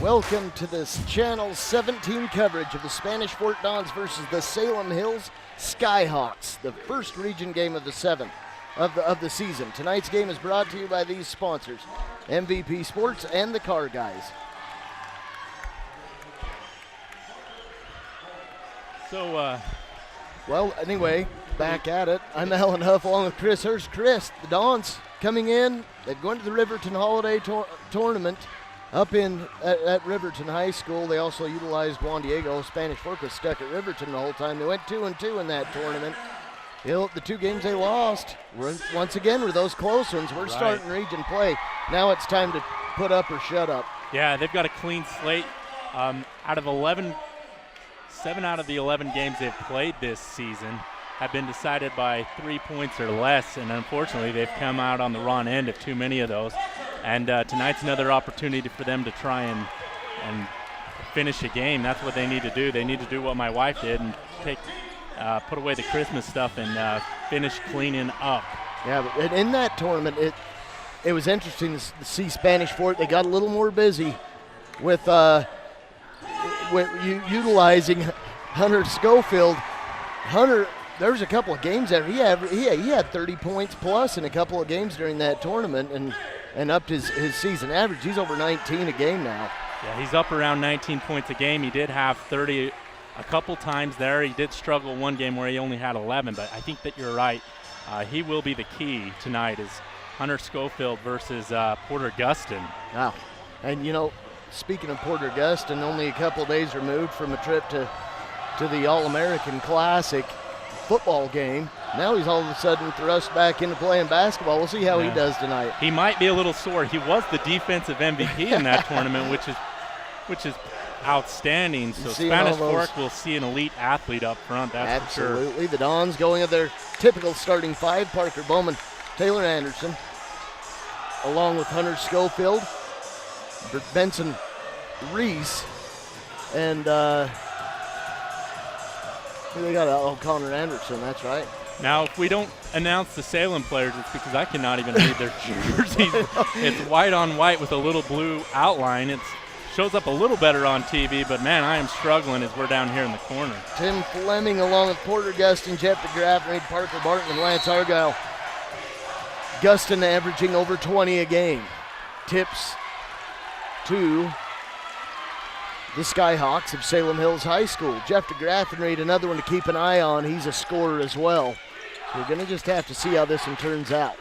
Welcome to this Channel 17 coverage of the Spanish Fort Dons versus the Salem Hills Skyhawks, the first region game of the season. Tonight's game is brought to you by these sponsors, MVP Sports and the Car Guys. Well, anyway, back at it. I'm Alan Huff along with Chris Hurst. Chris, the Dons coming in. They've gone to the Riverton Holiday Tournament up at Riverton High School. They also utilized Juan Diego. Spanish Fork was stuck at Riverton the whole time. They went 2-2 in that tournament. The two games they lost, once again, were those close ones. We're starting region play. Now it's time to put up or shut up. Yeah, they've got a clean slate. Seven out of the 11 games they've played this season have been decided by 3 points or less, and unfortunately they've come out on the wrong end of too many of those. And tonight's another opportunity for them to try and finish a game. That's what they need to do. They need to do what my wife did and put away the Christmas stuff and finish cleaning up. Yeah, but in that tournament, it was interesting to see Spanish Fort. They got a little more busy with utilizing Hunter Schofield. Hunter, there was a couple of games that he had 30 points plus in a couple of games during that tournament and upped his season average. He's over 19 a game now. Yeah, he's up around 19 points a game. He did have 30 a couple times there. He did struggle one game where he only had 11, but I think that you're right. He will be the key tonight is Hunter Schofield versus Porter Guston. Wow. And, speaking of Porter Guston, only a couple days removed from a trip to the All-American Classic football game. Now he's all of a sudden thrust back into playing basketball. We'll see how he does tonight. He might be a little sore. He was the defensive MVP in that tournament, which is outstanding. So Spanish Fork will see an elite athlete up front, that's for sure. Absolutely. The Dons going at their typical starting five: Parker Bowman, Taylor Anderson, along with Hunter Schofield, Benson Reese, and they got Connor Anderson, that's right. Now, if we don't announce the Salem players, it's because I cannot even read their jerseys. It's white on white with a little blue outline. It shows up a little better on TV, but man, I am struggling as we're down here in the corner. Tim Fleming along with Porter Guston, Jeff DeGraff, Reed Parker Barton, and Lance Argyle. Guston averaging over 20 a game. Tips to the Skyhawks of Salem Hills High School. Jeff DeGraff, another one to keep an eye on. He's a scorer as well. We're going to just have to see how this one turns out.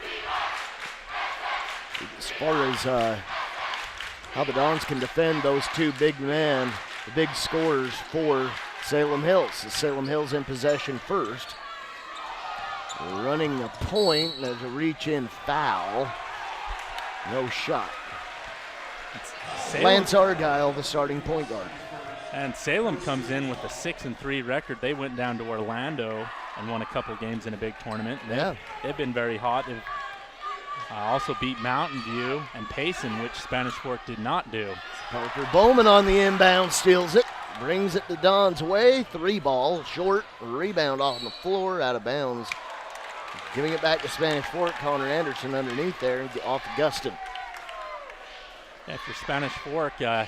As far as how the Dons can defend those two big men, the big scorers for Salem Hills. The Salem Hills in possession first. Running a point, and there's a reach-in foul. No shot. Lance Argyle, the starting point guard. And Salem comes in with a 6-3 record. They went down to Orlando and won a couple games in a big tournament. They've been very hot. They've also beat Mountain View and Payson, which Spanish Fork did not do. Parker Bowman on the inbound, steals it, brings it the Dons' way. 3-ball, short, rebound off the floor, out of bounds. Giving it back to Spanish Fork, Connor Anderson underneath there, off Guston. For Spanish Fork, you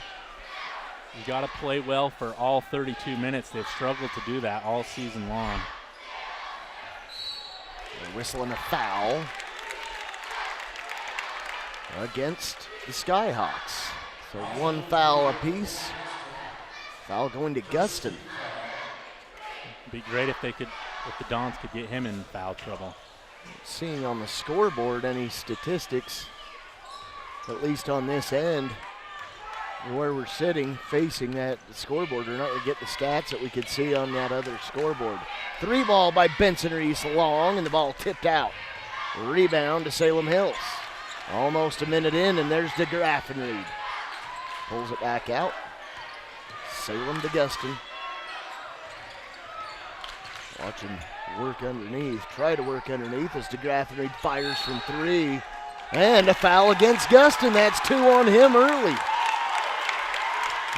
got to play well for all 32 minutes. They've struggled to do that all season long. They're whistling a foul against the Skyhawks. So one foul apiece. Foul going to Guston. It'd be great if the Dons could get him in foul trouble. Seeing on the scoreboard any statistics, at least on this end, where we're sitting, facing that scoreboard, we're not going to get the stats that we could see on that other scoreboard. 3-ball by Benson Reese long, and the ball tipped out. Rebound to Salem Hills. Almost a minute in, and there's DeGraff and Reed. Pulls it back out. Salem to Guston. Watch him work underneath, try to work underneath as DeGraff and Reed fires from 3. And a foul against Guston. That's 2 on him early.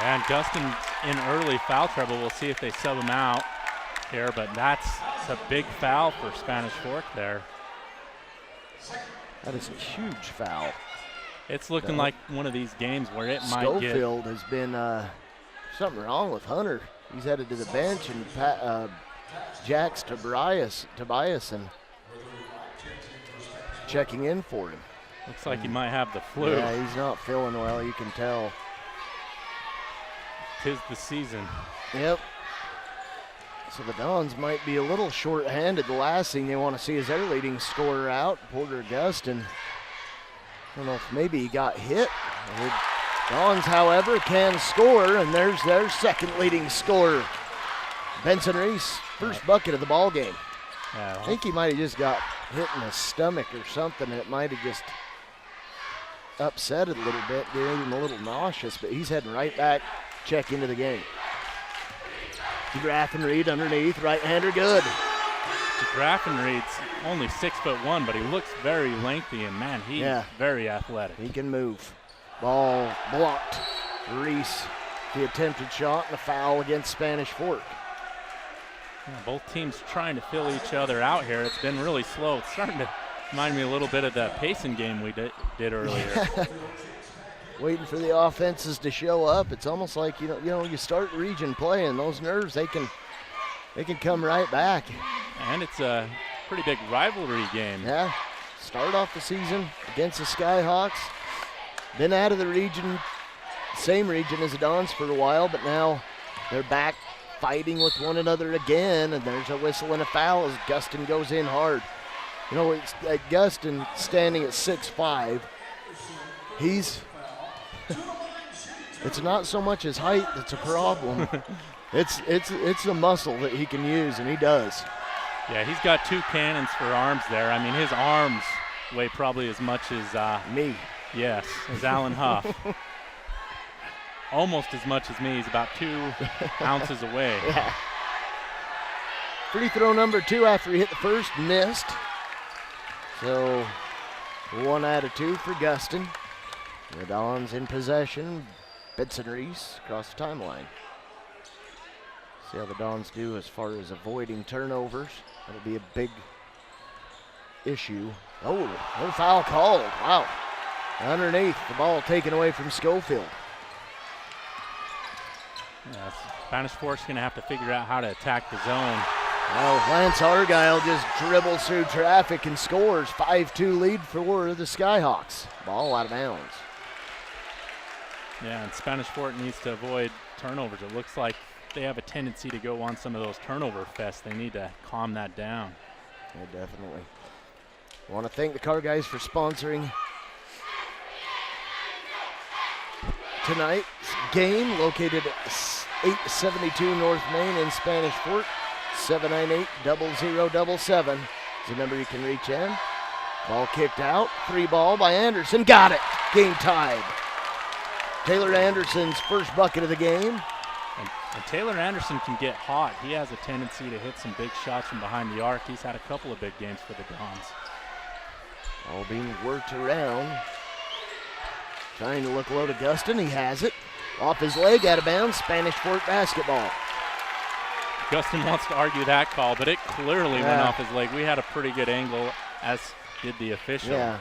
And Guston's in early foul trouble. We'll see if they sub him out here, but that's a big foul for Spanish Fork there. That is a huge foul. It's looking like one of these games where it might get. Schofield has been something wrong with Hunter. He's headed to the bench, and Jax Tobias and checking in for him. Looks like he might have the flu. Yeah, he's not feeling well, you can tell. 'Tis the season. Yep. So the Dons might be a little short-handed. The last thing they want to see is their leading scorer out, Porter Augustin. I don't know if maybe he got hit. The Dons, however, can score, and there's their second leading scorer. Benson Reese, first bucket of the ball game. Yeah, I think he might have just got hit in the stomach or something, and it might have just upset it a little bit, made him a little nauseous, but he's heading right back, check into the game. Grafenried underneath, right-hander good. Grafenried's only 6'1", but he looks very lengthy, and man, he's very athletic. He can move. Ball blocked. Reese, the attempted shot, and a foul against Spanish Fork. Yeah, both teams trying to fill each other out here. It's been really slow. It's starting to remind me a little bit of that pacing game we did earlier. Waiting for the offenses to show up. It's almost like you start region play, and those nerves they can come right back. And it's a pretty big rivalry game. Yeah, start off the season against the Skyhawks. Been out of the region, same region as the Dons for a while, but now they're back fighting with one another again, and there's a whistle and a foul as Gustin goes in hard. It's Gustin standing at 6'5". It's not so much his height that's a problem. it's the muscle that he can use, and he does. Yeah, he's got two cannons for arms there. I mean, his arms weigh probably as much as me. Yes, as Alan Huff. Almost as much as me. He's about 2 ounces away. Yeah. Free throw number 2 after he hit the first, missed. So 1 out of 2 for Gustin. The Dons in possession. Benson Reese across the timeline. See how the Dons do as far as avoiding turnovers. That'll be a big issue. Oh, no foul called. Wow. Underneath, the ball taken away from Schofield. Yeah, Spanish Fork's going to have to figure out how to attack the zone. Well, Lance Argyle just dribbles through traffic and scores. 5-2 lead for the Skyhawks. Ball out of bounds. Yeah, and Spanish Fork needs to avoid turnovers. It looks like they have a tendency to go on some of those turnover fests. They need to calm that down. Yeah, definitely. I want to thank the Car Guys for sponsoring tonight's game, located at 872 North Main in Spanish Fork. 798-0077 is the number you can reach in. Ball kicked out. 3 ball by Anderson. Got it. Game tied. Taylor Anderson's first bucket of the game. And Taylor Anderson can get hot. He has a tendency to hit some big shots from behind the arc. He's had a couple of big games for the Dons. All being worked around. Trying to look low to Gustin. He has it. Off his leg, out of bounds. Spanish Fork basketball. Gustin wants to argue that call, but it clearly went off his leg. We had a pretty good angle, as did the official. Yeah.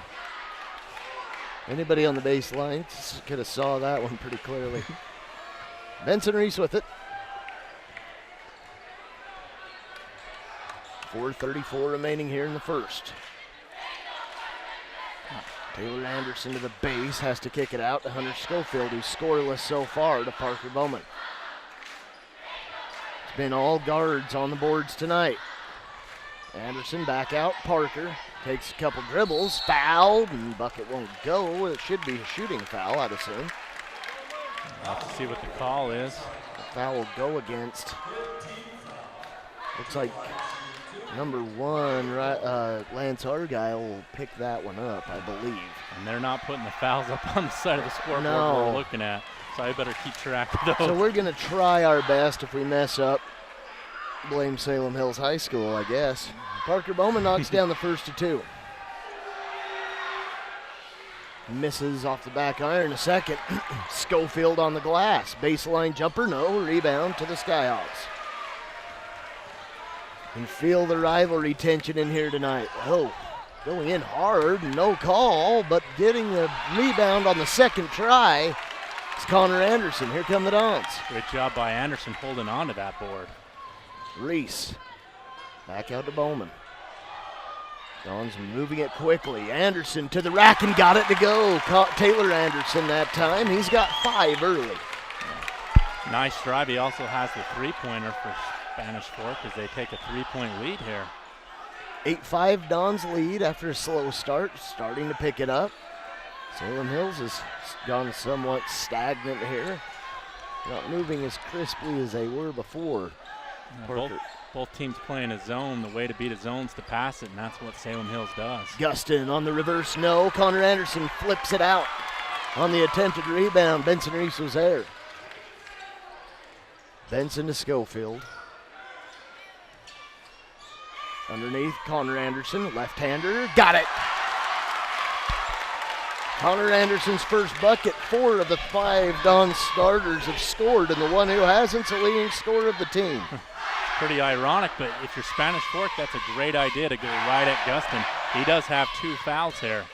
Anybody on the baseline could have saw that one pretty clearly. Benson Reese with it. 4:34 remaining here in the first. Taylor Anderson to the base, has to kick it out to Hunter Schofield, who's scoreless so far, to Parker Bowman. It's been all guards on the boards tonight. Anderson back out, Parker takes a couple dribbles, fouled, and bucket won't go. It should be a shooting foul, I'd assume. We'll have to see what the call is. The foul will go against, looks like number 1, Lance Argyle will pick that one up, I believe. And they're not putting the fouls up on the side of the scoreboard we're looking at, so I better keep track of those. So we're going to try our best. If we mess up, blame Salem Hills High School, I guess. Parker Bowman knocks down the first of 2. Misses off the back iron a second. Schofield on the glass. Baseline jumper, no. Rebound to the Skyhawks. And feel the rivalry tension in here tonight. Oh, going in hard, no call, but getting the rebound on the second try. It's Connor Anderson. Here come the Dons. Great job by Anderson holding on to that board. Reese back out to Bowman. Dons moving it quickly. Anderson to the rack and got it to go. Caught Taylor Anderson that time. He's got 5 early. Nice drive. He also has the three-pointer for Spanish Fork as they take a 3-point lead here. 8-5 Dons lead after a slow start, starting to pick it up. Salem Hills has gone somewhat stagnant here. Not moving as crisply as they were before. Both teams playing a zone. The way to beat a zone is to pass it, and that's what Salem Hills does. Gustin on the reverse, no. Connor Anderson flips it out on the attempted rebound. Benson Reese was there. Benson to Schofield. Underneath, Connor Anderson, left-hander, got it. Connor Anderson's first bucket. 4 of the 5 Don starters have scored, and the one who hasn't's the leading scorer of the team. Pretty ironic, but if you're Spanish Fork, that's a great idea to go right at Gustin. He does have 2 fouls here.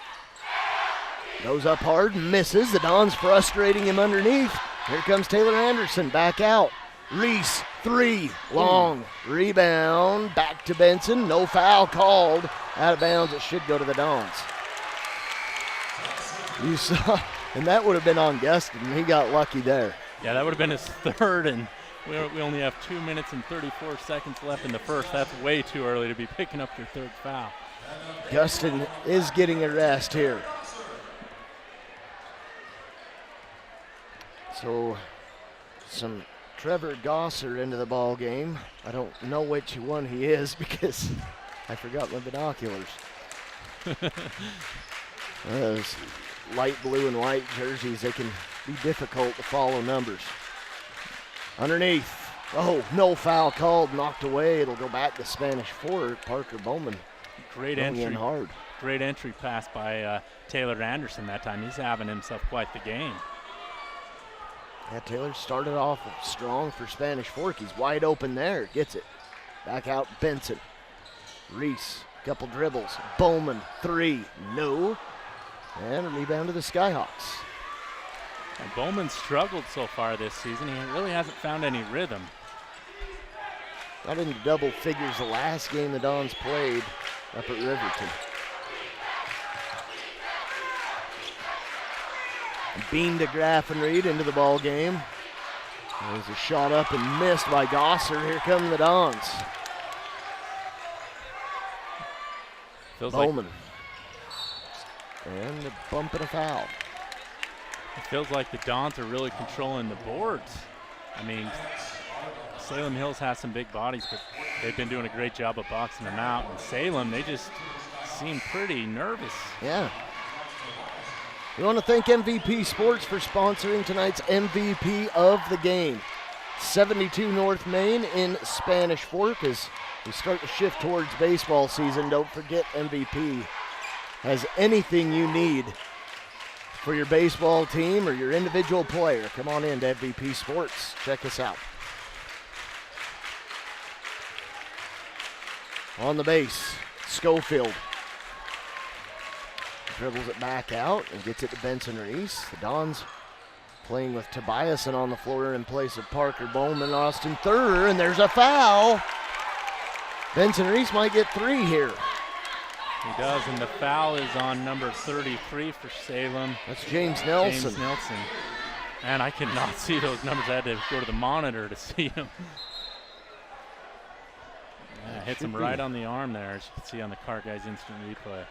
Goes up hard, misses. The Dons frustrating him underneath. Here comes Taylor Anderson, back out. Reese, 3, long. Rebound, back to Benson. No foul called. Out of bounds, it should go to the Dons. You saw, and that would have been on Gustin. He got lucky there. Yeah, that would have been his third, and we only have 2 minutes and 34 seconds left in the first. That's way too early to be picking up your 3rd foul. Gustin is getting a rest here. So, some Trevor Gosser into the ball game. I don't know which one he is because I forgot my binoculars. Those light blue and white jerseys, they can be difficult to follow numbers. Underneath. Oh, no foul called, knocked away. It'll go back to Spanish Fork. Parker Bowman. Great entry. entry. Hard. Great entry pass by Taylor Anderson that time. He's having himself quite the game. Yeah, Taylor started off strong for Spanish Fork. He's wide open there. Gets it. Back out Benson. Reese, couple dribbles. Bowman, 3, no. And a rebound to the Skyhawks. And Bowman struggled so far this season. He really hasn't found any rhythm. Got into double figures the last game the Dons played up at Riverton. Bean to Graffenried into the ball game. There's a shot up and missed by Gosser. Here come the Dons. Bowman. And a bump and a foul. It feels like the Dons are really controlling the boards. I mean, Salem Hills has some big bodies, but they've been doing a great job of boxing them out. And Salem, they just seem pretty nervous. Yeah. We want to thank MVP Sports for sponsoring tonight's MVP of the game. 72 North Main in Spanish Fork. As we start to shift towards baseball season, don't forget MVP has anything you need for your baseball team or your individual player. Come on in to MVP Sports. Check us out. On the base, Schofield. Dribbles it back out and gets it to Benson Reese. The Dons playing with Tobiasen on the floor in place of Parker Bowman, Austin Thurr, and there's a foul. Benson Reese might get 3 here. He does, and the foul is on number 33 for Salem. That's James Nelson. James Nelson. And I could not see those numbers. I had to go to the monitor to see them. Yeah, hits him right on the arm there, as you can see on the Car Guys instant replay.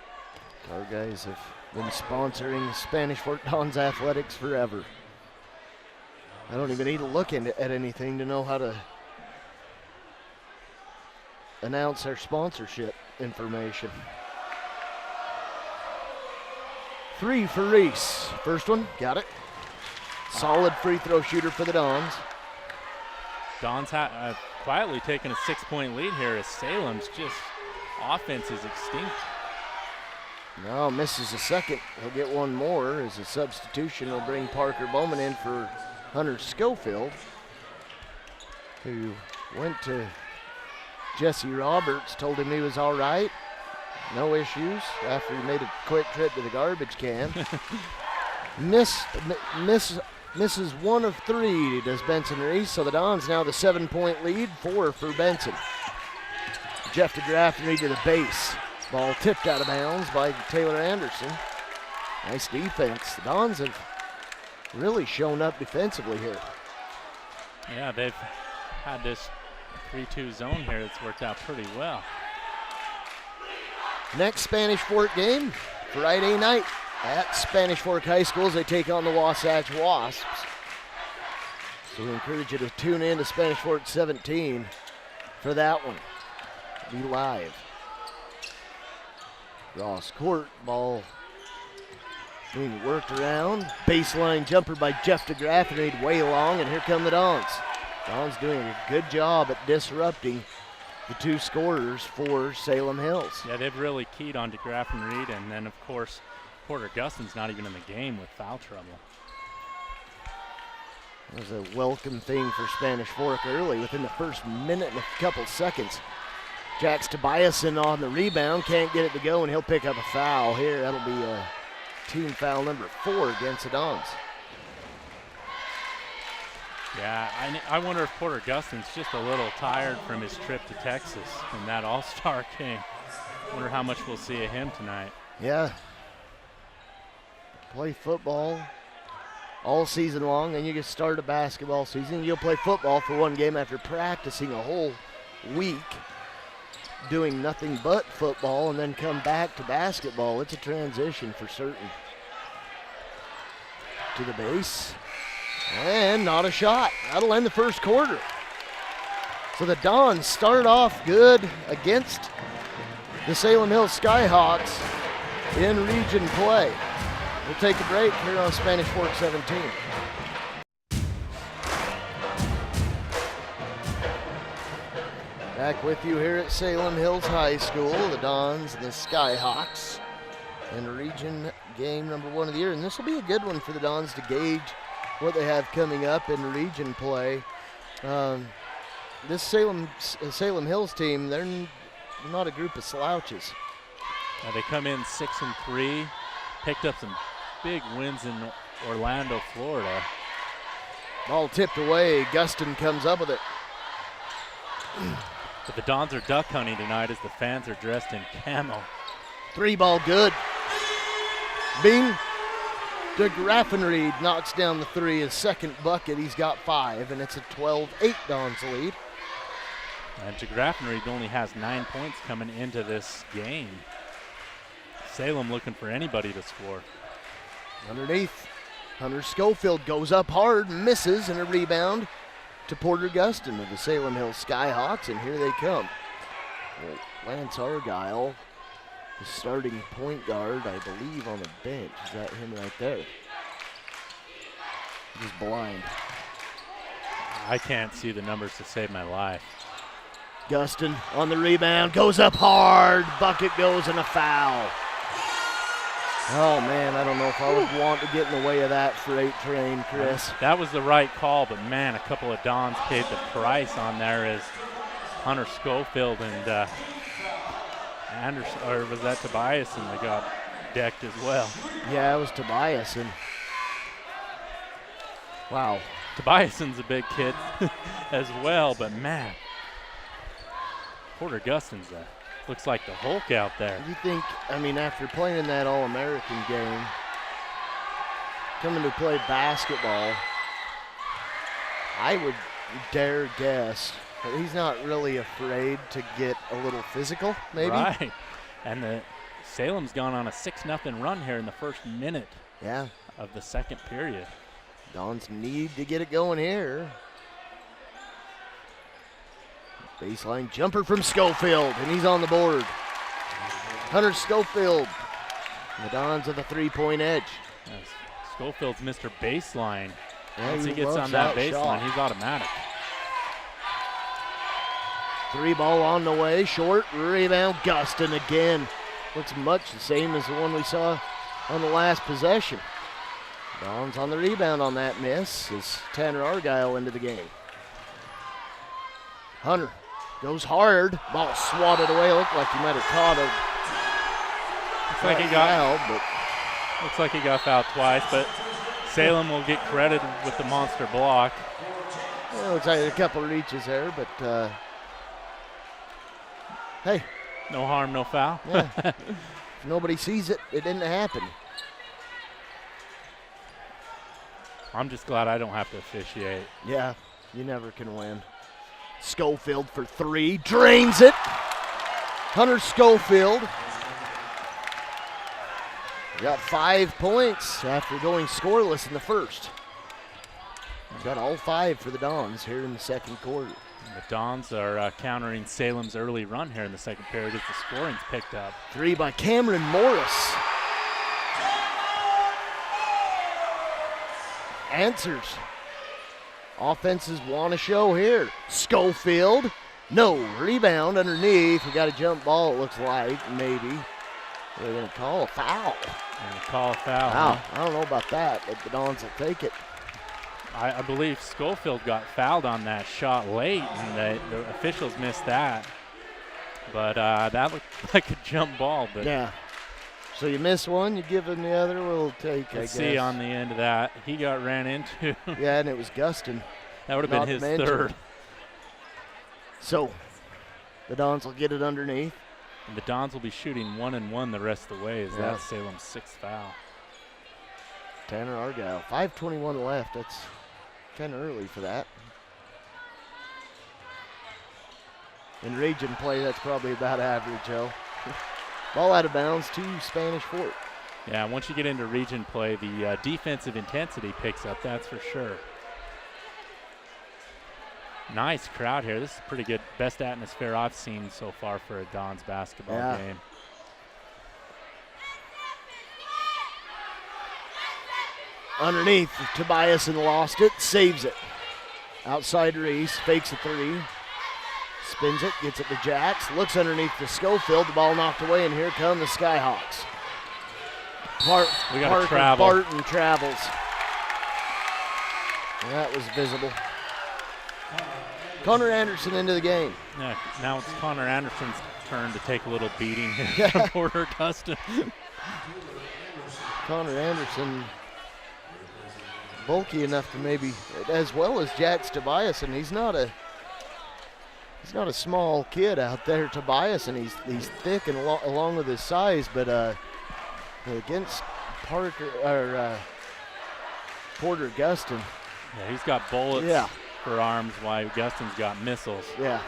Our guys have been sponsoring Spanish Fork Dons athletics forever. I don't even need to look at anything to know how to announce our sponsorship information. 3 for Reese. First one, got it. Solid free throw shooter for the Dons. Dons quietly taking a 6-point lead here as Salem's offense is extinct. Now misses a second. He'll get one more as a substitution will bring Parker Bowman in for Hunter Schofield, who went to Jesse Roberts, told him he was all right. no issues after he made a quick trip to the garbage can. Misses 1 of 3, does Benson Reese, so the Dons now the 7-point lead, 4 for Benson. Jeff DeGraffenreid to the base. Ball tipped out of bounds by Taylor Anderson. Nice defense. The Dons have really shown up defensively here. Yeah, they've had this 3-2 zone here that's worked out pretty well. Next Spanish Fork game, Friday night at Spanish Fork High School as they take on the Wasatch Wasps. So we encourage you to tune in to Spanish Fork 17 for that one. Be live. Cross court, ball being worked around. Baseline jumper by Jeff DeGraffenreid, way long, and here come the Dons. Dons doing a good job at disrupting the 2 scorers for Salem Hills. Yeah, they've really keyed on DeGraffenreid, and then, of course, Porter Gustin's not even in the game with foul trouble. That was a welcome thing for Spanish Fork early within the first minute and a couple seconds. Jax Tobiasen on the rebound, can't get it to go, and he'll pick up a foul here. That'll be team foul number 4 against the Dons. Yeah, I wonder if Porter Gustin's just a little tired from his trip to Texas in that All-Star game. Wonder how much we'll see of him tonight. Yeah. Play football all season long, and you get start a basketball season. You'll play football for 1 game after practicing a whole week, doing nothing but football, and then come back to basketball. It's a transition for certain. To the base. And not a shot. That'll end the first quarter. So the Dons start off good against the Salem Hills Skyhawks in region play. We'll take a break here on Spanish Fork 17. Back with you here at Salem Hills High School, the Dons and the Skyhawks in region game number 1 of the year. And this will be a good one for the Dons to gauge what they have coming up in region play. This Salem Hills team, they're not a group of slouches. They come in 6-3, picked up some big wins in Orlando, Florida. Ball tipped away, Gustin comes up with it. But the Dons are duck hunting tonight as the fans are dressed in camo. 3 ball good. Bing. DeGraffenreid knocks down the 3, his second bucket. He's got 5, and it's a 12-8 Dons lead. And DeGraffenreid only has 9 points coming into this game. Salem looking for anybody to score. Underneath, Hunter Schofield goes up hard, misses, and a rebound to Porter Gustin of the Salem Hills Skyhawks, and here they come. Well, Lance Argyle, the starting point guard, I believe, on the bench. Is that him right there? He's blind. I can't see the numbers to save my life. Gustin on the rebound, goes up hard, bucket goes, and a foul. Oh man, I don't know if I would want to get in the way of that freight train, Chris. That was the right call, but man, a couple of Dons paid the price on there as Hunter Schofield and Anderson, or was that Tobiasen that got decked as well? Yeah, it was Tobiasen. Wow. Tobiasen's a big kid as well, but man, Porter Gustin's looks like the Hulk out there. You think, I mean, after playing in that All-American game, coming to play basketball, I would dare guess that he's not really afraid to get a little physical, maybe? Right. And the Salem's gone on a 6-0 run here in the first minute of the second period. Dons need to get it going here. Baseline jumper from Schofield, and he's on the board. Hunter Schofield. The Dons of a 3-point edge. Yes. Schofield's Mr. Baseline. Yeah, once he gets on that baseline, he's automatic. 3 ball on the way, short rebound, Gustin again. Looks much the same as the one we saw on the last possession. Dons on the rebound on that miss as Tanner Argyle into the game. Hunter goes hard, ball swatted away. Looked like he might have caught Looks like he got fouled twice, but Salem will get credit with the monster block. Well, it's like a couple of reaches there, but hey. No harm, no foul. Yeah. If nobody sees it, it didn't happen. I'm just glad I don't have to officiate. Yeah, you never can win. Schofield for three, drains it. Hunter Schofield got 5 points after going scoreless in the first. He's got all 5 for the Dons here in the second quarter. The Dons are countering Salem's early run here in the second period as the scoring's picked up. 3 by Cameron Morris. Answers. Offenses want to show here. Schofield, no, rebound underneath. We got a jump ball, it looks like, maybe. They're going to call a foul. Wow, Huh? I don't know about that, but the Dons will take it. I believe Schofield got fouled on that shot late, and the officials missed that. But that looked like a jump ball. But yeah. So you miss one, you give him the other, we'll take, let's see on the end of that. He got ran into. Yeah, and it was Gustin. That would have been his third. So the Dons will get it underneath. And the Dons will be shooting 1-1 the rest of the way as that's Salem's 6th foul. Tanner Argyle, 5:21 left. That's kind of early for that. In region play, that's probably about average, Joe. Ball out of bounds to Spanish Fort. Yeah, once you get into region play, the defensive intensity picks up, that's for sure. Nice crowd here. This is pretty good. Best atmosphere I've seen so far for a Dons basketball game. Underneath, Tobias and lost it, saves it. Outside Reese, fakes a three. Spins it, gets it to Jax, looks underneath to Schofield, the ball knocked away, and here come the Skyhawks. We got to travel. Barton travels. And that was visible. Connor Anderson into the game. Yeah, now it's Connor Anderson's turn to take a little beating here from Porter Gustin. Connor Anderson, bulky enough to maybe, as well as Jax Tobias, and he's not a small kid out there, Tobias, and he's thick and along with his size, but against Porter Gustin. Yeah, he's got bullets for arms, while Gustin's got missiles. Yeah.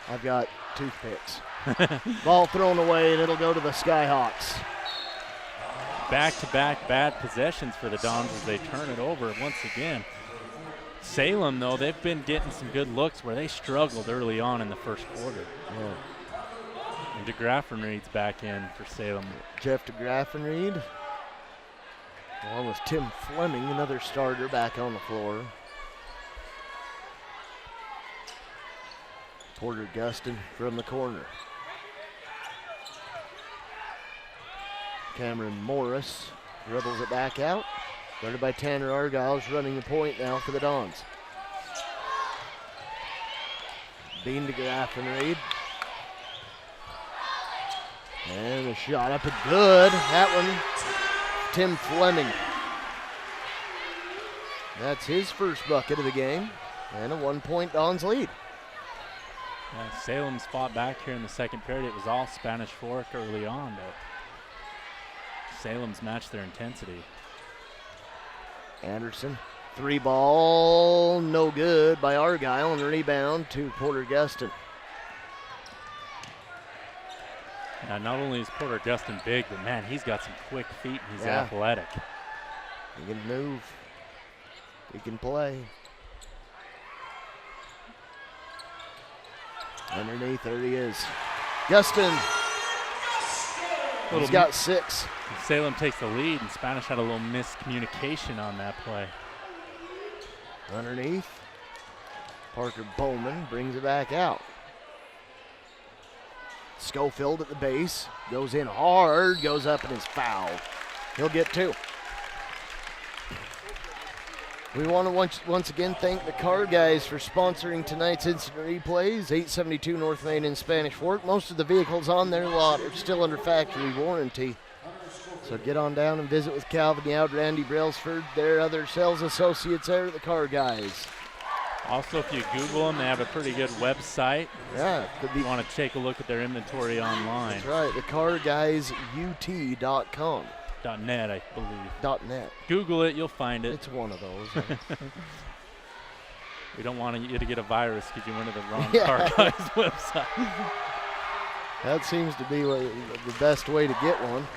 I've got toothpicks. Ball thrown away, and it'll go to the Skyhawks. Back-to-back bad possessions for the Dons as they turn it over once again. Salem, though, they've been getting some good looks where they struggled early on in the first quarter. Yeah. And DeGraffenried's back in for Salem. Jeff DeGraffenried, along with Tim Fleming, another starter back on the floor. Porter Gustin from the corner. Cameron Morris dribbles it back out. Guarded by Tanner Argyle's running the point now for the Dons. Bean to Graffenried. And a shot up and good. That one, Tim Fleming. That's his first bucket of the game. And a 1-point Dons lead. Salem's fought back here in the second period. It was all Spanish Fork early on, but Salem's matched their intensity. Anderson, 3 ball, no good by Argyle, and rebound to Porter Gustin. Now, not only is Porter Gustin big, but man, he's got some quick feet and he's athletic. He can move. He can play. Underneath, there he is. Gustin. He's got 6. Salem takes the lead, and Spanish had a little miscommunication on that play. Underneath, Parker Bowman brings it back out. Schofield at the base, goes in hard, goes up and is fouled. He'll get 2. We want to once again thank the car guys for sponsoring tonight's instant replays. 872 North Main in Spanish Fork. Most of the vehicles on their lot are still under factory warranty. So get on down and visit with Calvin Youd, Randy Brailsford, their other sales associates there at the car guys. Also, if you Google them, they have a pretty good website. Yeah, could be. You want to take a look at their inventory online. That's right, thecarguysut.com. .net, I believe. .net. Google it, you'll find it. It's one of those. We don't want you to get a virus because you went to the wrong Yeah. car guy's website. That seems to be the best way to get one.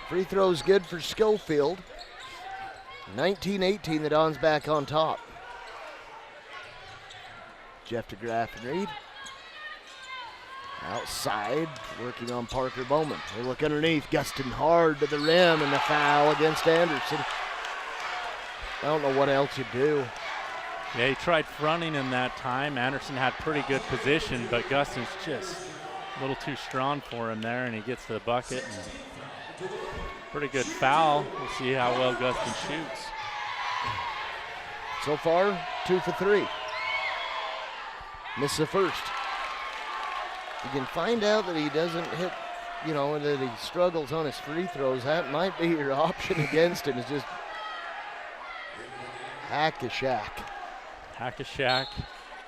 Free throw's good for Schofield. 19-18, the Dons back on top. Jeff DeGraff and Reed. Outside, working on Parker Bowman. They look underneath, Gustin hard to the rim, and the foul against Anderson. I don't know what else you do. Yeah, he tried fronting him that time. Anderson had pretty good position, but Gustin's just a little too strong for him there, and he gets to the bucket. And pretty good foul. We'll see how well Gustin shoots. So far, 2 for 3. Missed the first. You can find out that he doesn't hit, that he struggles on his free throws. That might be your option against him, is just hack a Shack. Hack a Shack.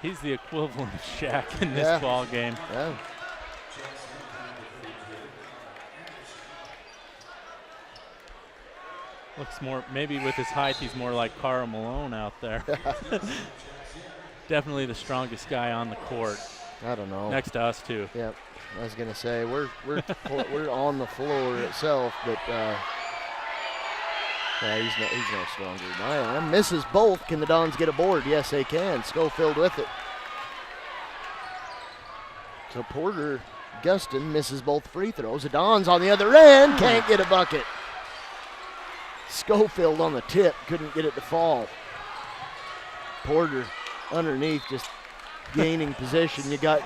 He's the equivalent of Shaq in this ball game. Yeah. Looks more, maybe with his height, he's more like Karl Malone out there. Definitely the strongest guy on the court. I don't know. Next to us too. Yep. I was gonna say we're on the floor itself, but he's no stronger than I am. Misses both. Can the Dons get a board? Yes, they can. Schofield with it. So Porter Gustin misses both free throws. The Dons on the other end can't get a bucket. Schofield on the tip, couldn't get it to fall. Porter underneath, just gaining position. You got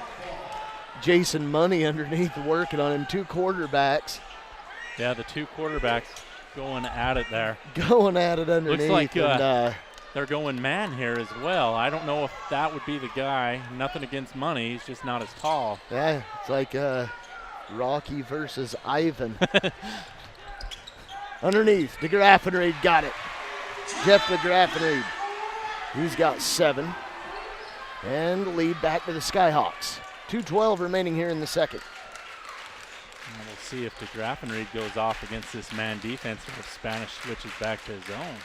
Jason Money underneath working on him. 2 quarterbacks. Yeah, the 2 quarterbacks going at it there. Going at it underneath. Looks like they're going man here as well. I don't know if that would be the guy. Nothing against Money. He's just not as tall. Yeah, it's like Rocky versus Ivan. Underneath, DeGraff and Reed got it. Jeff DeGraff and Reed. He's got 7. And lead back to the Skyhawks. 2:12 remaining here in the second. And we'll see if DeGraff and Reed goes off against this man defense or if Spanish switches back to his own.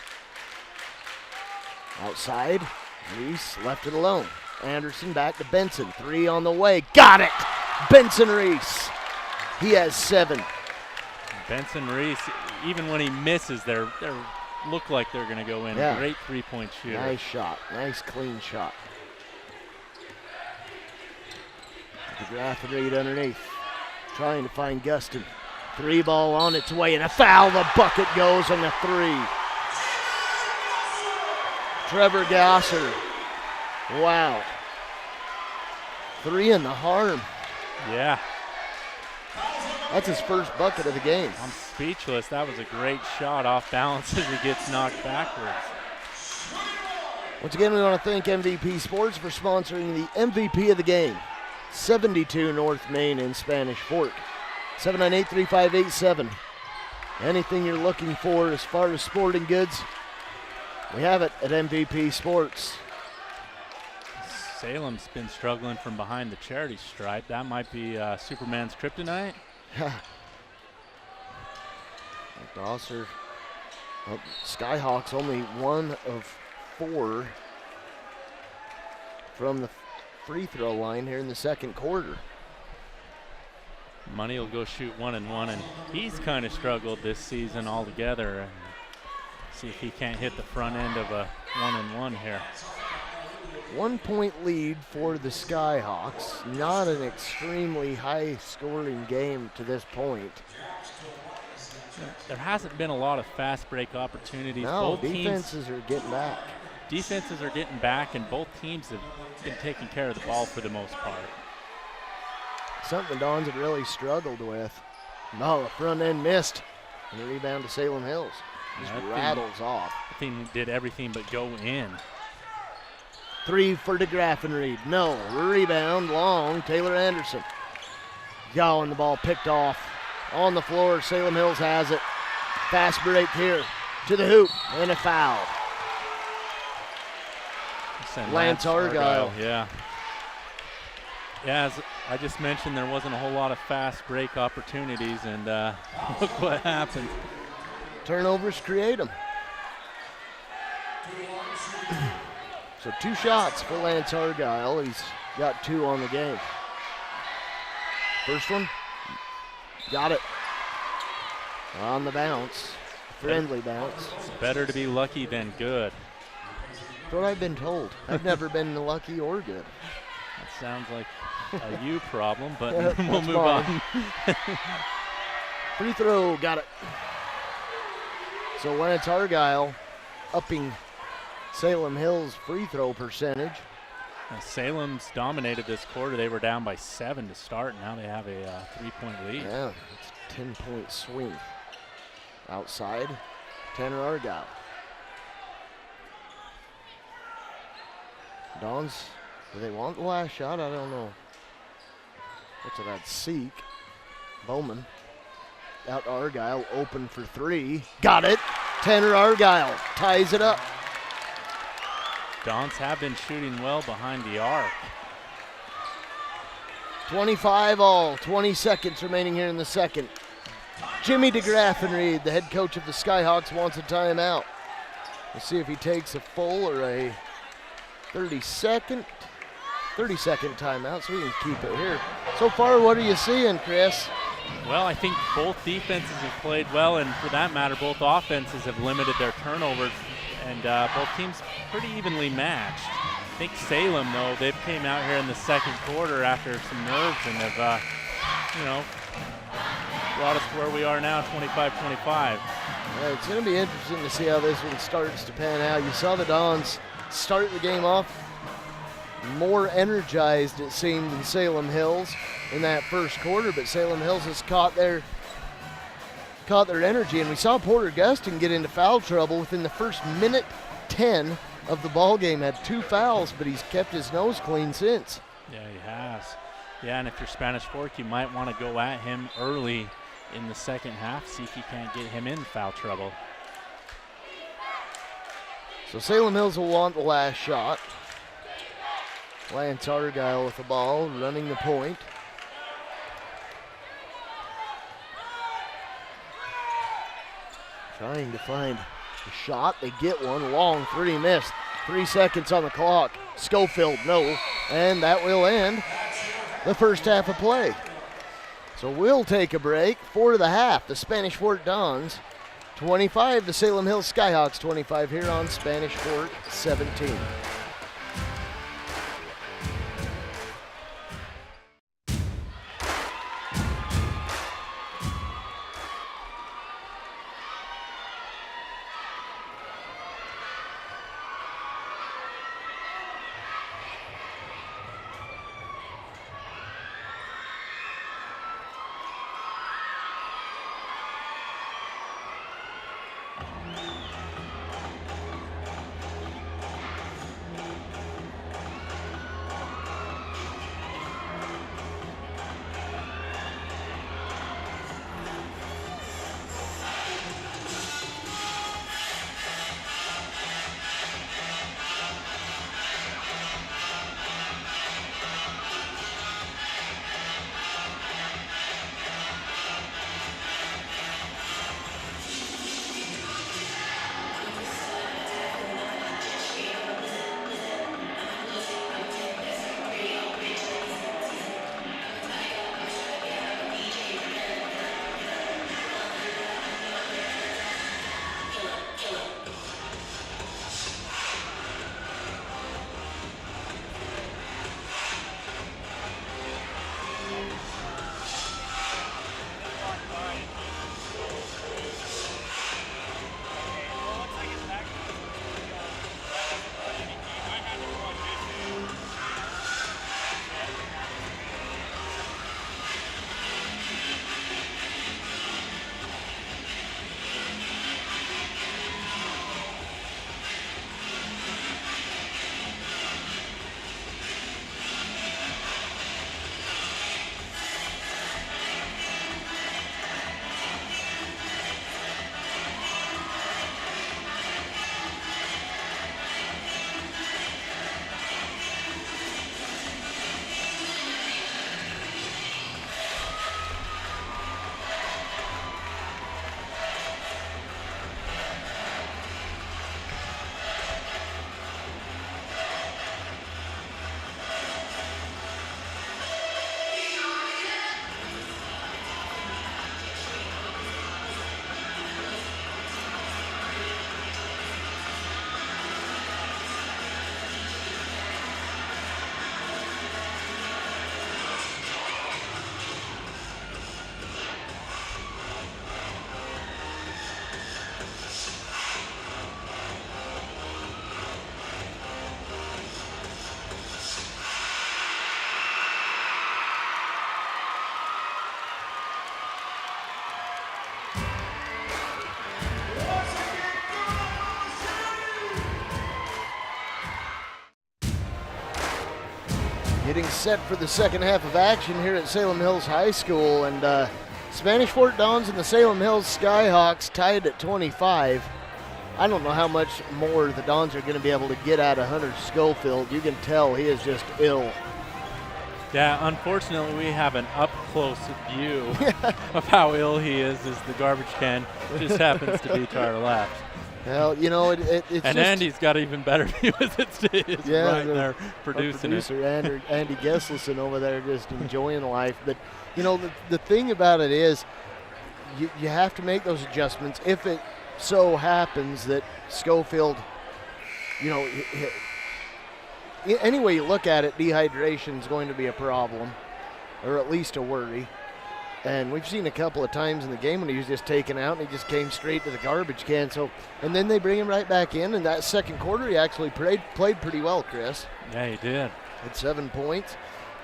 Outside, Reese left it alone. Anderson back to Benson. 3 on the way. Got it! Benson Reese. He has 7. Benson Reese, even when he misses, they look like they're going to go in. Yeah. Great three-point shooter. Nice shot. Nice clean shot. DeGraff and Reed underneath. Trying to find Gustin. 3 ball on its way and a foul. The bucket goes on the 3. Trevor Gasser. Wow. 3 in the harm. Yeah. That's his first bucket of the game. I'm speechless. That was a great shot off balance as he gets knocked backwards. Once again, we want to thank MVP Sports for sponsoring the MVP of the game. 72 North Main in Spanish Fork. 798-3587. Anything you're looking for as far as sporting goods, we have it at MVP Sports. Salem's been struggling from behind the charity stripe. That might be Superman's kryptonite. Dosser. Skyhawks only 1 of 4 from the free throw line here in the second quarter. Money will go shoot 1 and 1, and he's kind of struggled this season altogether. And see if he can't hit the front end of a 1 and 1 here. 1 point lead for the Skyhawks. Not an extremely high scoring game to this point. There hasn't been a lot of fast break opportunities. No, both defenses are getting back. Defenses are getting back, and both teams have been taking care of the ball for the most part. Something the Dons have really struggled with. No, the front end missed. And the rebound to Salem Hills. Just rattles off. I think did everything but go in. 3 for DeGraff and Reed. No. Rebound, long. Taylor Anderson. And the ball picked off. On the floor, Salem Hills has it. Fast break here to the hoop. And a foul. Lance Argyle. Yeah. Yeah, as I just mentioned, there wasn't a whole lot of fast break opportunities, and look what happened. Turnovers create them. So 2 shots for Lance Argyle. He's got 2 on the game. First one, got it. On the bounce, friendly bounce. It's better to be lucky than good. That's what I've been told. I've never been lucky or good. That sounds like a you problem, but Yeah, we'll move on. Free throw, got it. So Lance Argyle upping Salem Hills' free throw percentage. Salem's dominated this quarter. They were down by 7 to start. Now they have a 3-point lead. Yeah, it's a 10-point swing. Outside, Tanner Argyle. Dons, do they want the last shot? I don't know. What's it at? Seek. Bowman. Out to Argyle, open for 3. Got it. Tanner Argyle ties it up. Dons have been shooting well behind the arc. 25 all, 20 seconds remaining here in the second. Jimmy DeGraff and Reed, the head coach of the Skyhawks, wants a timeout. We'll see if he takes a full or a 30-second timeout so we can keep it here. So far, what are you seeing, Chris? Well, I think both defenses have played well, and for that matter, both offenses have limited their turnovers, and both teams pretty evenly matched. I think Salem, though, they've came out here in the second quarter after some nerves and have, brought us to where we are now, 25-25. Yeah, it's going to be interesting to see how this one starts to pan out. You saw the Dons start the game off more energized, it seemed, than Salem Hills in that first quarter, but Salem Hills has caught their energy, and we saw Porter Gustin get into foul trouble within the first minute 10 of the ball game. Had 2 fouls, but he's kept his nose clean since. Yeah, he has. Yeah, and if you're Spanish Fork, you might want to go at him early in the second half, see if you can't get him in foul trouble. So Salem Hills will want the last shot. Lance Argyle with the ball, running the point. Trying to find a shot. They get one. Long 3 missed. 3 seconds on the clock. Schofield, no. And that will end the first half of play. So we'll take a break for the half. The Spanish Fork Dons 25, the Salem Hills Skyhawks 25 here on Spanish Fork 17. getting set for the second half of action here at Salem Hills High School, and Spanish Fort Dons and the Salem Hills Skyhawks tied at 25. I don't know how much more the Dons are going to be able to get out of Hunter Schofield. You can tell he is just ill. Yeah, unfortunately, we have an up-close view of how ill he is as the garbage can just happens to be to our left. Well, you know, it's and just, Andy's got even better view as it's right there producing it. Andy Gesselson over there just enjoying life. But, you know, the thing about it is you have to make those adjustments. If it so happens that Schofield, you know, any way you look at it, dehydration is going to be a problem, or at least a worry. And we've seen a couple of times in the game when he was just taken out and he just came straight to the garbage can. So, and then they bring him right back in. And that second quarter, he actually played pretty well, Chris. Yeah, he did. Had 7 points.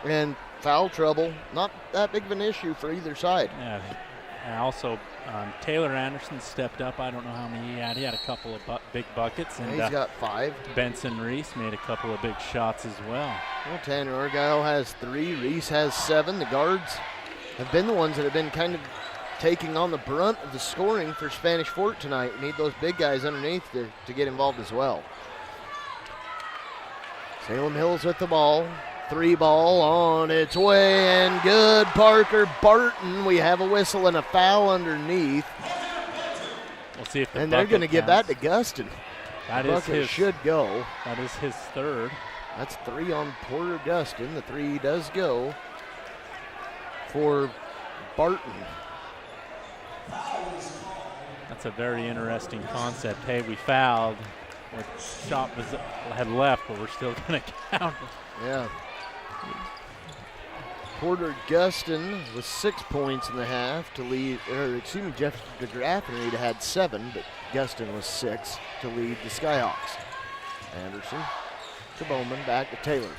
And foul trouble, not that big of an issue for either side. Yeah. And also, Taylor Anderson stepped up. I don't know how many he had. He had a couple of big buckets. And he's got 5. Benson Reese made a couple of big shots as well. Well, Tanner Argyle has 3. Reese has 7. The guards have been the ones that have been kind of taking on the brunt of the scoring for Spanish Fort tonight. We need those big guys underneath to get involved as well. Salem Hills with the ball. 3 ball on its way, and good. Parker Barton. We have a whistle and a foul underneath. We'll see if and they're going to give that to Guston. That the is his. Should go. That is his 3rd. That's 3 on Porter Guston. The 3 does go for Barton. That's a very interesting concept. Hey, we fouled. Our shot had left, but we're still going to count. Yeah. Porter Guston with 6 points in the half to lead, Jeff DeGraffenried had 7, but Guston was 6 to lead the Skyhawks. Anderson to Bowman, back to Taylor.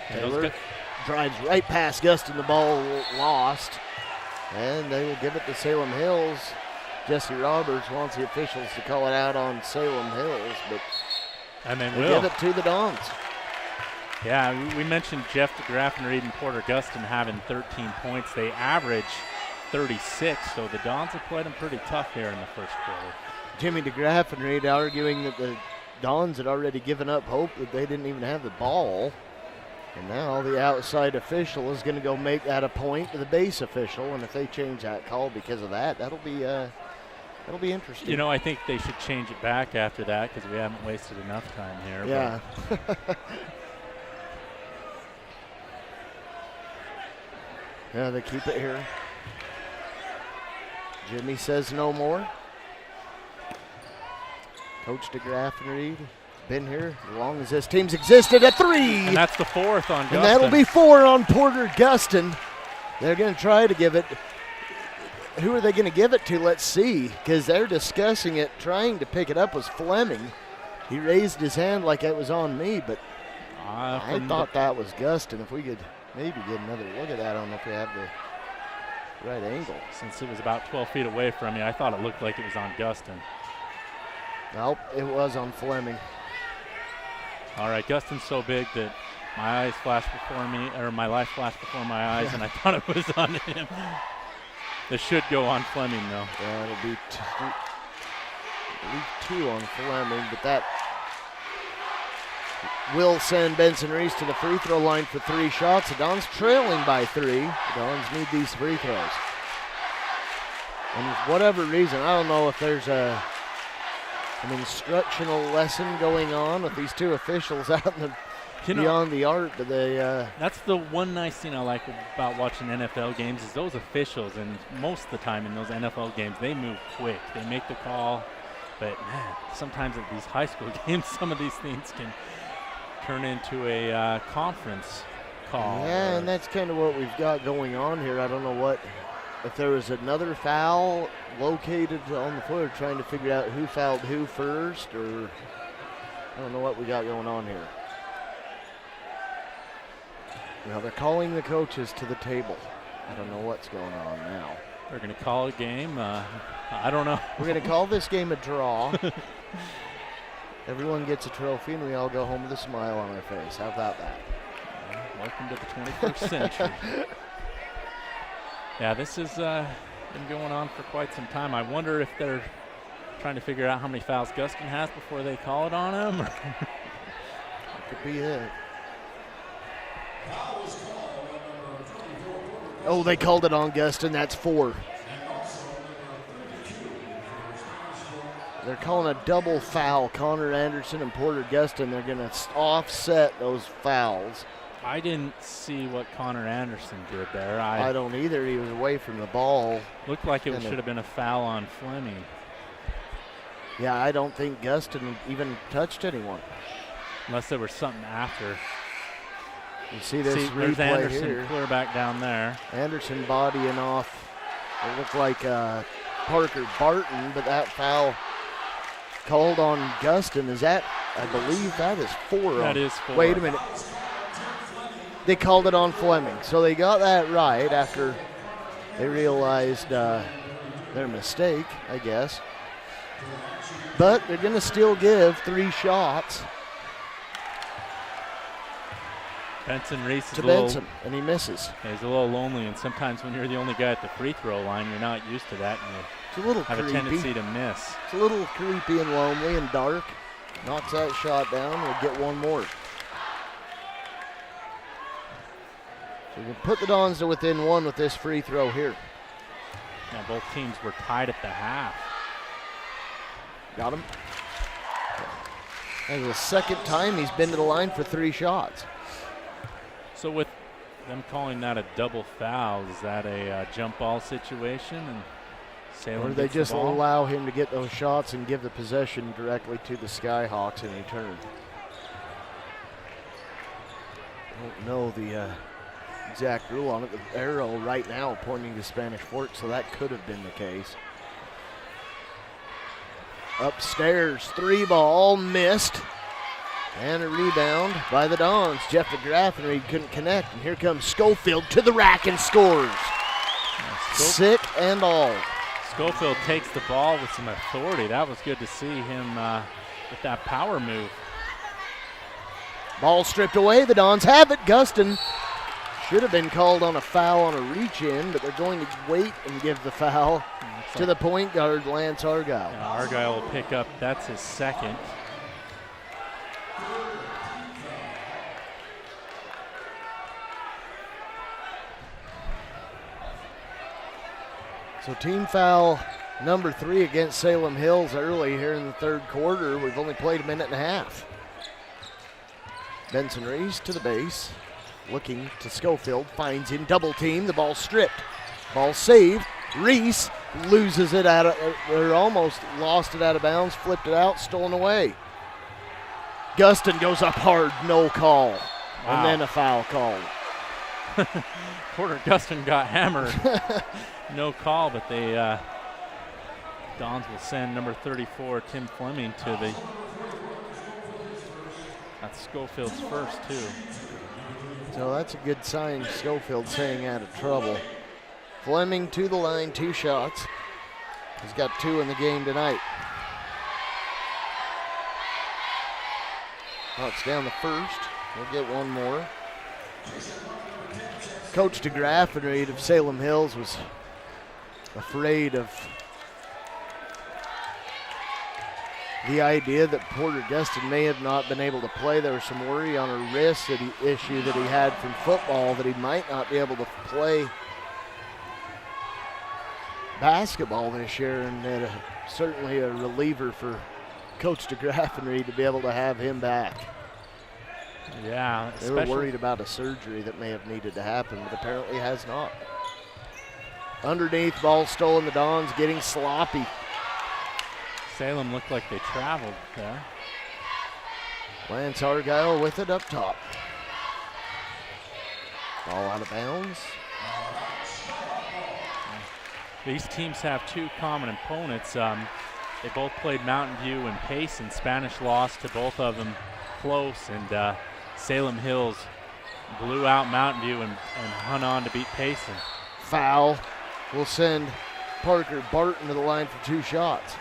Taylor drives right past Guston, the ball lost, and they will give it to Salem Hills. Jesse Roberts wants the officials to call it out on Salem Hills, but and they give it to the Dons. Yeah, we mentioned Jeff DeGraffenried and Porter Guston having 13 points. They average 36, so the Dons have played them pretty tough here in the first quarter. Jimmy DeGraffenried arguing that the Dons had already given up hope that they didn't even have the ball. And now the outside official is going to go make that a point to the base official, and if they change that call because of that, that'll be interesting. You know, I think they should change it back after that because we haven't wasted enough time here. Yeah. Yeah, they keep it here. Jimmy says no more. Coach DeGraffenried been here as long as this team's existed at 3. And that's the 4th on Guston. And that'll be 4 on Porter Guston. They're going to try to give it. Who are they going to give it to? Let's see, because they're discussing it. Trying to pick it up was Fleming. He raised his hand like it was on me, but I thought that was Guston. If we could maybe get another look at that. I don't know if we have the right angle. Since it was about 12 feet away from me, I thought it looked like it was on Guston. Nope, it was on Fleming. All right, Guston's so big that my eyes flashed before me, or my life flashed before my eyes, and I thought it was on him. This should go on Fleming, though. Yeah, it'll be 2 on Fleming, but that will send Benson Reese to the free throw line for 3 shots. The Dons trailing by 3. The Dons need these free throws. And for whatever reason, I don't know if there's an instructional lesson going on with these 2 officials out in the beyond the art, but they that's the one nice thing I like about watching NFL games is those officials, and most of the time in those NFL games they move quick. They make the call, but man, sometimes at these high school games some of these things can turn into a conference call. Yeah, and that's kind of what we've got going on here. I don't know if there was another foul located on the floor, trying to figure out who fouled who first, or I don't know what we got going on here. Now they're calling the coaches to the table. I don't know what's going on now. They're going to call a game. I don't know. We're going to call this game a draw. Everyone gets a trophy, and we all go home with a smile on our face. How about that? Welcome to the 21st century. Yeah, this has been going on for quite some time. I wonder if they're trying to figure out how many fouls Guston has before they call it on him. That could be it. Oh, they called it on Guston. That's 4. They're calling a double foul. Connor Anderson and Porter Guston. They're going to offset those fouls. I didn't see what Connor Anderson did there. I don't either. He was away from the ball. Looked like it should have been a foul on Fleming. Yeah, I don't think Guston even touched anyone. Unless there was something after. You see this there's replay Anderson here. Clear back down there. Anderson bodying off. It looked like Parker Barton, but that foul called on Guston. Is that, I believe that is 4. That is 4. Wait a minute. They called it on Fleming. So they got that right after they realized their mistake, I guess. But they're going to still give 3 shots. Benson Reese is to Benson, and he misses. He's a little lonely, and sometimes when you're the only guy at the free throw line, you're not used to that, and It's a little have creepy. a tendency to miss. It's a little creepy and lonely and dark. Knocks that shot down. We'll get one more. So we can put the Dons to within 1 with this free throw here. Yeah, both teams were tied at the half. Got him. That's the second time he's been to the line for 3 shots. So with them calling that a double foul, is that a jump ball situation? And Salem or they gets just the ball? allow him to get those shots and give the possession directly to the Skyhawks in return. I don't know the exact rule on it. The arrow right now pointing to Spanish Fork, so that could have been the case. Upstairs, 3 ball, missed. And a rebound by the Dons. Jeff DeGraff and Reed couldn't connect. And here comes Schofield to the rack and scores. Sick and all. Schofield takes the ball with some authority. That was good to see him with that power move. Ball stripped away. The Dons have it. Guston should have been called on a foul on a reach-in, but they're going to wait and give the foul to the point guard, Lance Argyle. Yeah, Argyle will pick up. That's his second. So team foul number 3 against Salem Hills early here in the 3rd quarter. We've only played a minute and a half. Benson Reese to the base, looking to Schofield, finds him, double team, the ball stripped. Ball saved. Reese loses it out of, or almost lost it out of bounds, flipped it out, stolen away. Guston goes up hard, no call. Wow. And then a foul called. Porter Guston got hammered. No call, but they Dons will send number 34, Tim Fleming, to the. That's Schofield's first, too. So that's a good sign. Schofield staying out of trouble. Fleming to the line, 2 shots. He's got 2 in the game tonight. Knocks down the first. We'll get one more. Coach DeGraff and Reed of Salem Hills was afraid of the idea that Porter Guston may have not been able to play. There was some worry on a wrist issue that he had from football that he might not be able to play basketball this year, and that certainly a reliever for Coach DeGraff and Reed to be able to have him back. Yeah, they were worried about a surgery that may have needed to happen, but apparently has not. Underneath, ball stolen. The Dons getting sloppy. Salem looked like they traveled there. Lance Argyle with it up top. Ball out of bounds. These teams have 2 common opponents. They both played Mountain View and Payson. Spanish lost to both of them close, and Salem Hills blew out Mountain View and hung on to beat Payson. Foul will send Parker Barton to the line for 2 shots.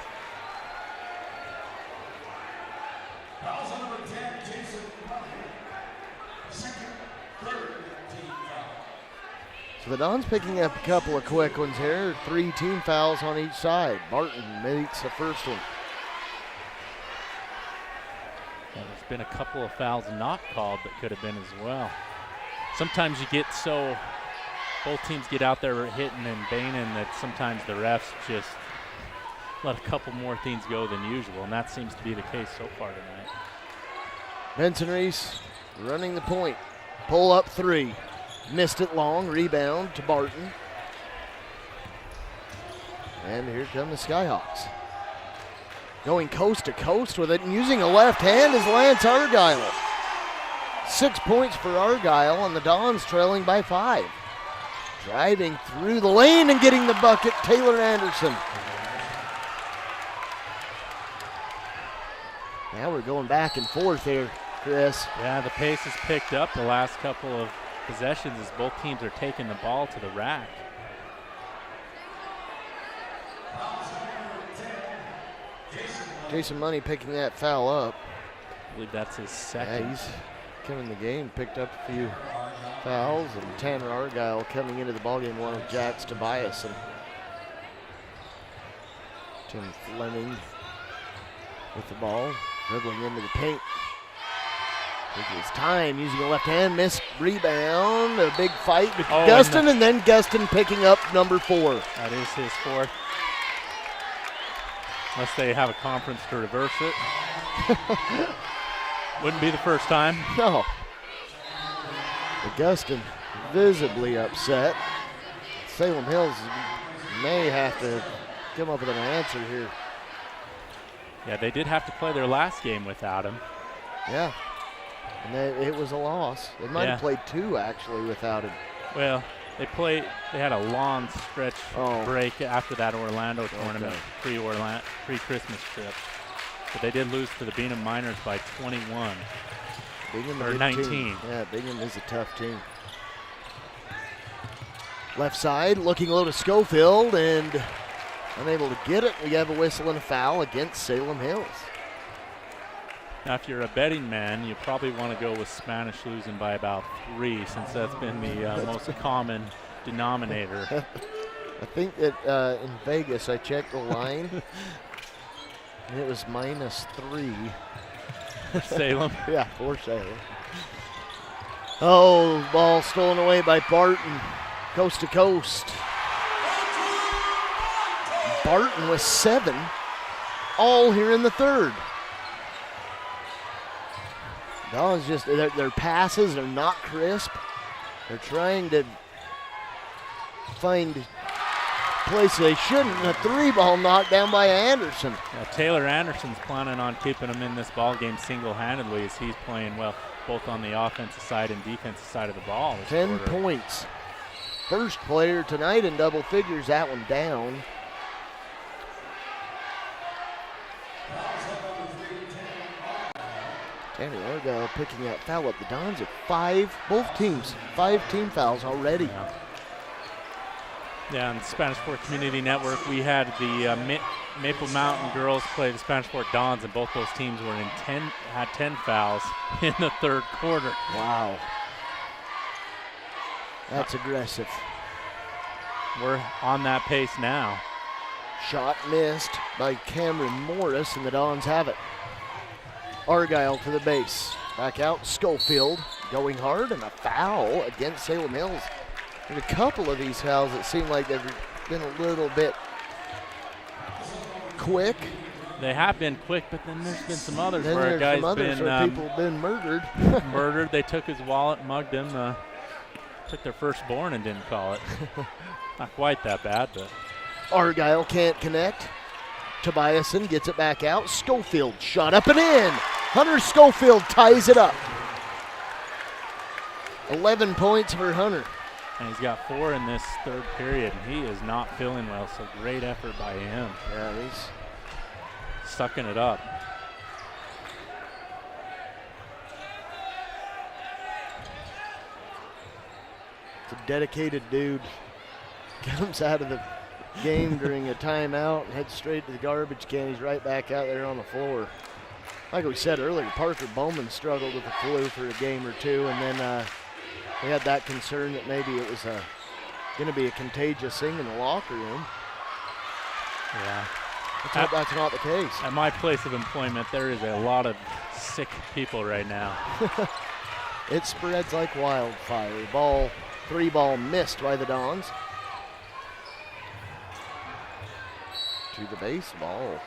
Fouls on number 10, Jason Second, third. So the Dons picking up a couple of quick ones here. 3 team fouls on each side. Barton makes the first one. Yeah, there's been a couple of fouls not called that could have been as well. Sometimes you get so, both teams get out there hitting and banging that sometimes the refs just let a couple more things go than usual, and that seems to be the case so far tonight. Benson Reese running the point. Pull up 3. Missed it long. Rebound to Barton. And here come the Skyhawks. Going coast to coast with it and using a left hand is Lance Argyle. 6 points for Argyle, and the Dons trailing by 5. Driving through the lane and getting the bucket, Taylor Anderson. Now we're going back and forth here, Chris. Yeah, the pace has picked up the last couple of possessions as both teams are taking the ball to the rack. Jason Money picking that foul up. I believe that's his second. Yeah, he's come in the game, picked up a few fouls, and Tanner Argyle coming into the ballgame along with Jax Tobias and Tim Fleming with the ball, dribbling into the paint. Taking his time, using a left hand, missed rebound, a big fight with Gustin, and then Gustin picking up number 4. That is his 4th. Unless they have a conference to reverse it. Wouldn't be the first time. No. Gustin visibly upset. Salem Hills may have to come up with an answer here. Yeah, they did have to play their last game without him. Yeah, and it was a loss. They might have played 2 actually without him. Well, they had a long stretch break after that Orlando tournament, pre-Christmas trip. But they did lose to the Bingham Miners by 21. Bingham or 19. Team. Yeah, Bingham is a tough team. Left side, looking low to Schofield, and unable to get it. We have a whistle and a foul against Salem Hills. Now, if you're a betting man, you probably want to go with Spanish losing by about 3, since that's been the most common denominator. I think that in Vegas, I checked the line, and it was -3. For Salem? Yeah, for Salem. Oh, ball stolen away by Barton, coast to coast. Barton with 7, all here in the 3rd. Dons just, their passes are not crisp. They're trying to find places they shouldn't. A 3 ball knocked down by Anderson. Taylor Anderson's planning on keeping them in this ball game single-handedly as he's playing well both on the offensive side and defensive side of the ball. 10 points. First player tonight in double figures, that one down. Tanner Argyle picking that foul up. The Dons at 5, both teams, 5 team fouls already. Yeah, on the Spanish Fort Community Network, we had the Maple Mountain girls play the Spanish Fort Dons, and both those teams were had 10 fouls in the 3rd quarter. Wow. That's aggressive. We're on that pace now. Shot missed by Cameron Morris, and the Dons have it. Argyle to the base. Back out, Schofield going hard, and a foul against Salem Hills. There's a couple of these fouls that seem like they've been a little bit quick. They have been quick, but then there's been some others then where a guy's people have been murdered. Murdered. They took his wallet, mugged him, took their firstborn and didn't call it. Not quite that bad, but. Argyle can't connect. Tobiasen gets it back out. Schofield shot up and in. Hunter Schofield ties it up. 11 points for Hunter. And he's got 4 in this 3rd period, and he is not feeling well, so great effort by him. Yeah, he's sucking it up. It's a dedicated dude. Comes out of the game during a timeout and heads straight to the garbage can. He's right back out there on the floor. Like we said earlier, Parker Bowman struggled with the flu for a game or 2, and then we had that concern that maybe it was a going to be a contagious thing in the locker room. Yeah. Let's hope that's not the case. At my place of employment, there is a lot of sick people right now. It spreads like wildfire. Three ball missed by the Dons. To the baseball.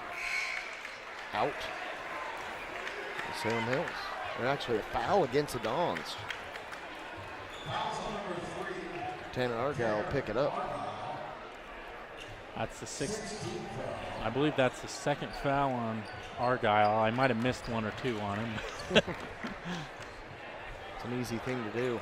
Out. Salem Hills. They're actually a foul against the Dons. Tanner Argyle will pick it up. That's the sixth. I believe that's the second foul on Argyle. I might have missed one or two on him. It's an easy thing to do.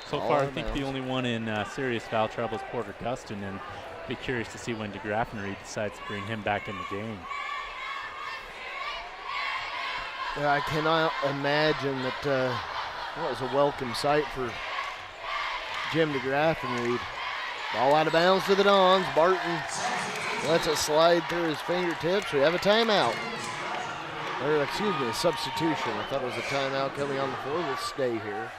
So far, I think the only one in serious foul trouble is Porter Gustin, and be curious to see when DeGraffenried decides to bring him back in the game. Yeah, I cannot imagine that that was a welcome sight for Jim DeGraffenried. Ball out of bounds to the Dons. Barton lets it slide through his fingertips. We have a timeout. Or, excuse me, a substitution. I thought it was a timeout coming on the floor. We'll stay here.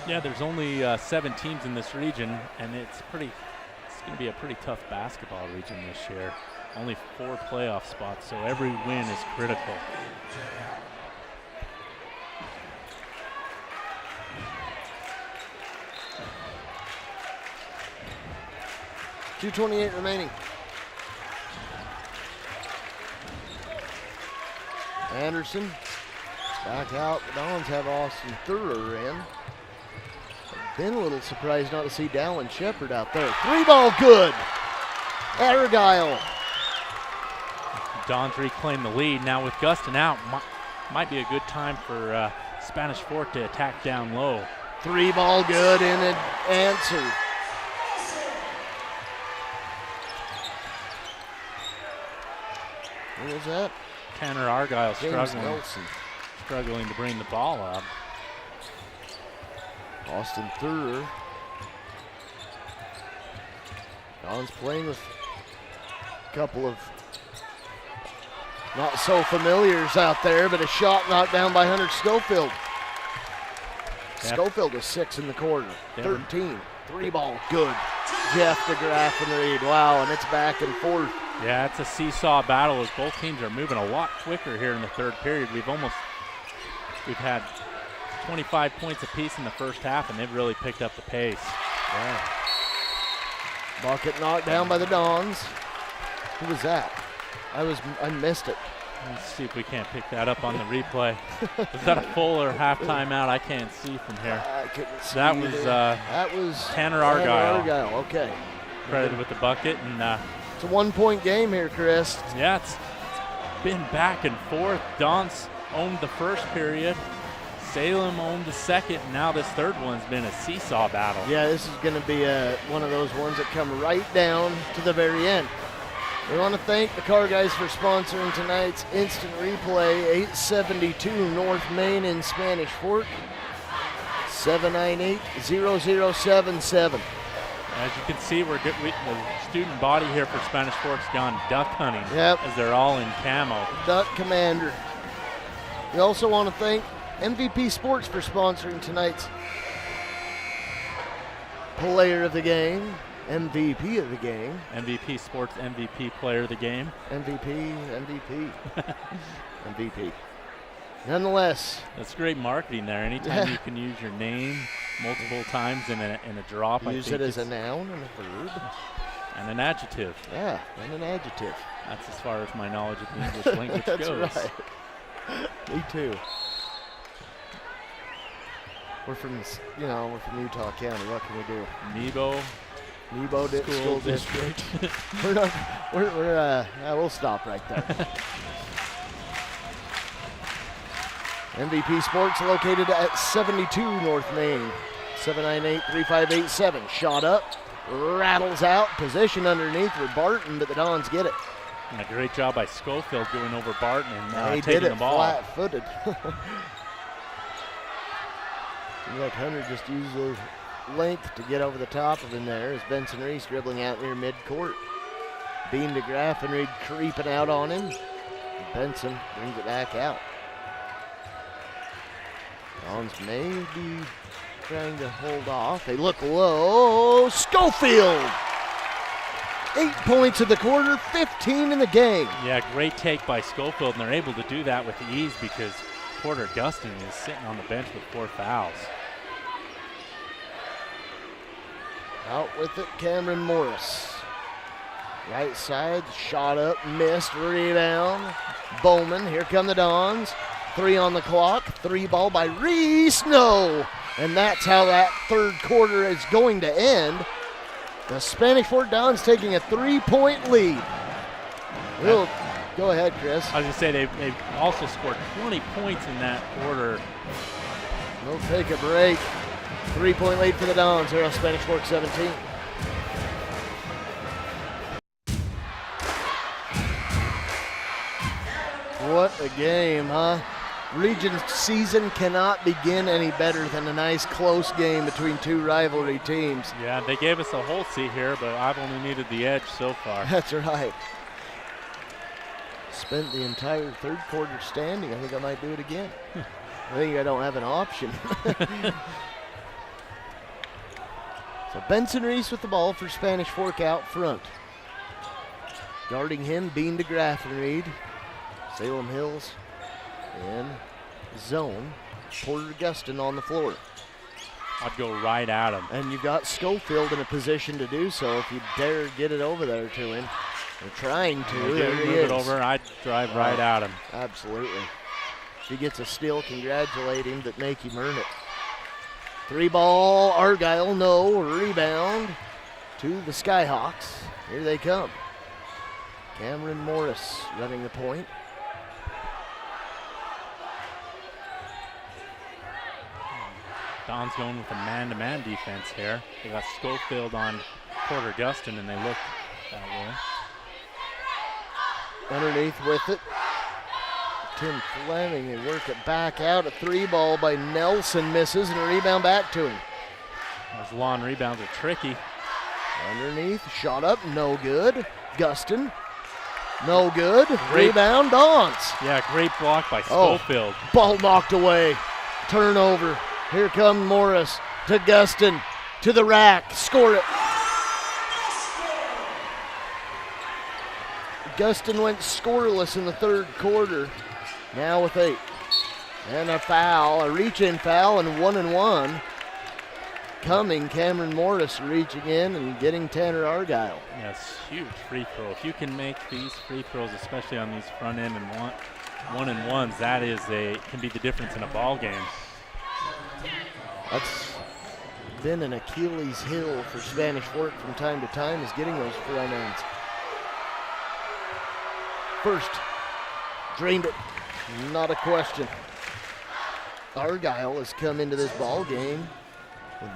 Yeah, there's only 7 teams in this region, and it's going to be a pretty tough basketball region this year. Only 4 playoff spots, so every win is critical. .228 remaining. Anderson back out. The Dons have Austin Thurer in. Been a little surprised not to see Dallin Shepard out there. 3-ball good. Argyle. Dons reclaim the lead. Now with Gustin out, might be a good time for Spanish Fort to attack down low. 3-ball good in an answer. What was that? Tanner Argyle James Nelson. struggling to bring the ball up. Austin Thurer. Don's playing with a couple of not so familiars out there, but a shot knocked down by Hunter Schofield. Yep. Schofield was 6 in the quarter. Yep. 13. 3-ball good. Jeff DeGraffenried. Wow, and it's back and forth. Yeah, it's a seesaw battle as both teams are moving a lot quicker here in the third period. We've had 25 points apiece in the first half, and they've really picked up the pace. Yeah. Bucket knocked down by the Dons. Who was that? I missed it. Let's see if we can't pick that up on the replay. Was that a full or half timeout? I can't see from here. I couldn't see That either. was Tanner Argyle. Okay. Credited with the bucket, and it's a 1-point game here, Chris. yeah, it's been back and forth. Dons owned the first period. Salem owned the second, and now this third one's been a seesaw battle. Yeah, this is going to be one of those ones that come right down to the very end. We want to thank the Car Guys for sponsoring tonight's instant replay. 872 North Main in Spanish Fork. 798-0077. As you can see, the student body here for Spanish Fork's gone duck hunting. Yep. As they're all in camo. Duck Commander. We also want to thank MVP Sports for sponsoring tonight's player of the game, MVP of the game. MVP Sports MVP player of the game. MVP. Nonetheless. That's great marketing there. Anytime you can use your name multiple times in a drop. Use it as a noun and a verb. And an adjective. Yeah, and an adjective. That's as far as my knowledge of the English language That's goes. Right. Me too. We're from Utah County. What can we do? Nebo School District. We'll stop right there. MVP Sports located at 72 North Main. 798-3587. Shot up, rattles out, position underneath for Barton, but the Dons get it. And a great job by Schofield going over Barton and he taking did it the ball. flat-footed. Like Hunter just used the length to get over the top of him there as Benson Reese dribbling out near midcourt. Bean DeGraffenried creeping out on him. Benson brings it back out. Dons may be trying to hold off. They look low. Schofield! 8 points in the quarter, 15 in the game. Yeah, great take by Schofield, and they're able to do that with ease because Porter Gustin is sitting on the bench with 4 fouls. Out with it, Cameron Morris. Right side, shot up, missed, rebound. Bowman, here come the Dons. 3 on the clock, 3 ball by Reese, no! And that's how that third quarter is going to end. The Spanish Fork Dons taking a 3-point lead. Go ahead, Chris. I was going to say they've also scored 20 points in that quarter. We'll take a break. 3-point lead for the Dons here on Spanish Fork 17. What a game, huh? Region season cannot begin any better than a nice close game between 2 rivalry teams. Yeah, they gave us a whole seat here, but I've only needed the edge so far. That's right. Spent the entire third quarter standing. I think I might do it again. I think I don't have an option. So Benson Reese with the ball for Spanish Fork out front. Guarding him, Bean de Graffenried. Salem Hills in zone. Porter Gustin on the floor. I'd go right at him. And you've got Schofield in a position to do so if you dare get it over there to him. They're trying to. There he move is. it over, I'd drive right at him. Absolutely. If he gets a steal, congratulate him, but make him earn it. 3 ball, Argyle, no. Rebound to the Skyhawks. Here they come. Cameron Morris running the point. Don's going with a man-to-man defense here. They got Schofield on Porter Gustin, and they look that way. Underneath with it. Tim Fleming, they work it back out. A 3 ball by Nelson misses, and a rebound back to him. Those lawn rebounds are tricky. Underneath, shot up, no good. Gustin, no good. Rebound, Dons. Yeah, great block by Schofield. Ball knocked away. Turnover. Here comes Morris to Gustin, to the rack, score it. Gustin went scoreless in the third quarter, now with 8. And a foul, a reach-in foul, and 1-and-1. Coming, Cameron Morris reaching in and getting Tanner Argyle. Yes, huge free throw. If you can make these free throws, especially on these front end and one-and-ones, that can be the difference in a ball game. That's been an Achilles heel for Spanish Fork from time to time, is getting those front ends. First, drained it, not a question. Argyle has come into this ball game with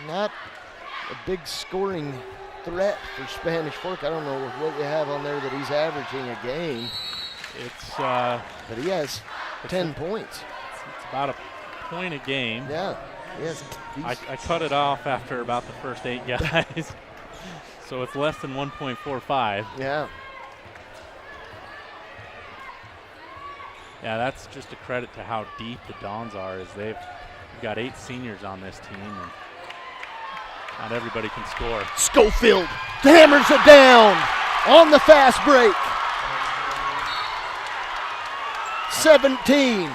not a big scoring threat for Spanish Fork. I don't know what you have on there that he's averaging a game. But he has 10 points. It's about a point a game. Yeah, yes. I cut it off after about the first 8 guys. So it's less than 1.45. Yeah. Yeah, that's just a credit to how deep the Dons are, as they've got 8 seniors on this team, and not everybody can score. Schofield hammers it down on the fast break. 17.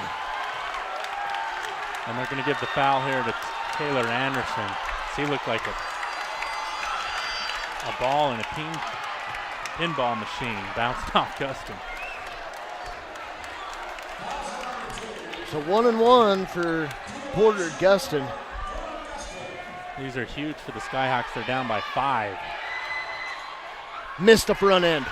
And they're going to give the foul here to Taylor Anderson. So he looked like a ball in a pinball machine bounced off Gustin. So 1-and-1 for Porter Gustin. These are huge for the Skyhawks. They're down by 5. Missed the front end.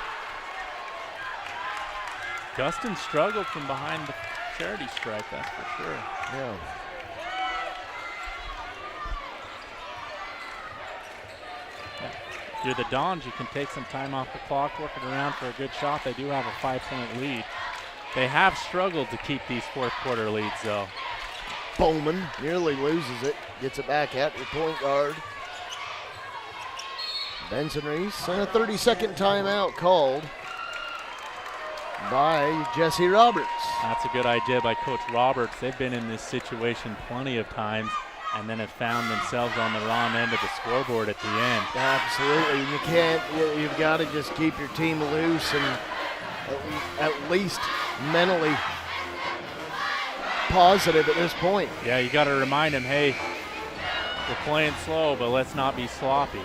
Gustin struggled from behind the charity stripe, that's for sure. Yeah. If you're the Dons, you can take some time off the clock, work it around for a good shot. They do have a 5-point lead. They have struggled to keep these fourth quarter leads, though. Bowman nearly loses it, gets it back at the point guard. Benson Reese and a 30-second timeout called. by Jesse Roberts. That's a good idea by Coach Roberts. They've been in this situation plenty of times and then have found themselves on the wrong end of the scoreboard at the end. Absolutely. You can't, you've got to just keep your team loose and at least mentally positive at this point. Yeah, you got to remind them, hey, we're playing slow, but let's not be sloppy.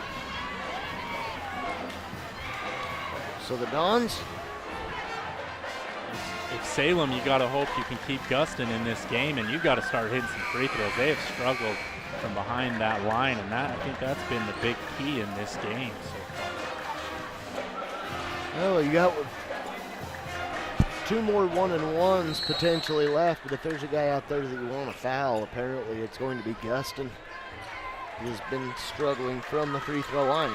So the Dons, if Salem, you got to hope you can keep Guston in this game, and you've got to start hitting some free throws. They have struggled from behind that line, and I think that's been the big key in this game so far. oh, you got 2 more 1-and-1s potentially left, but if there's a guy out there that you want to foul, apparently it's going to be Guston. He has been struggling from the free throw line.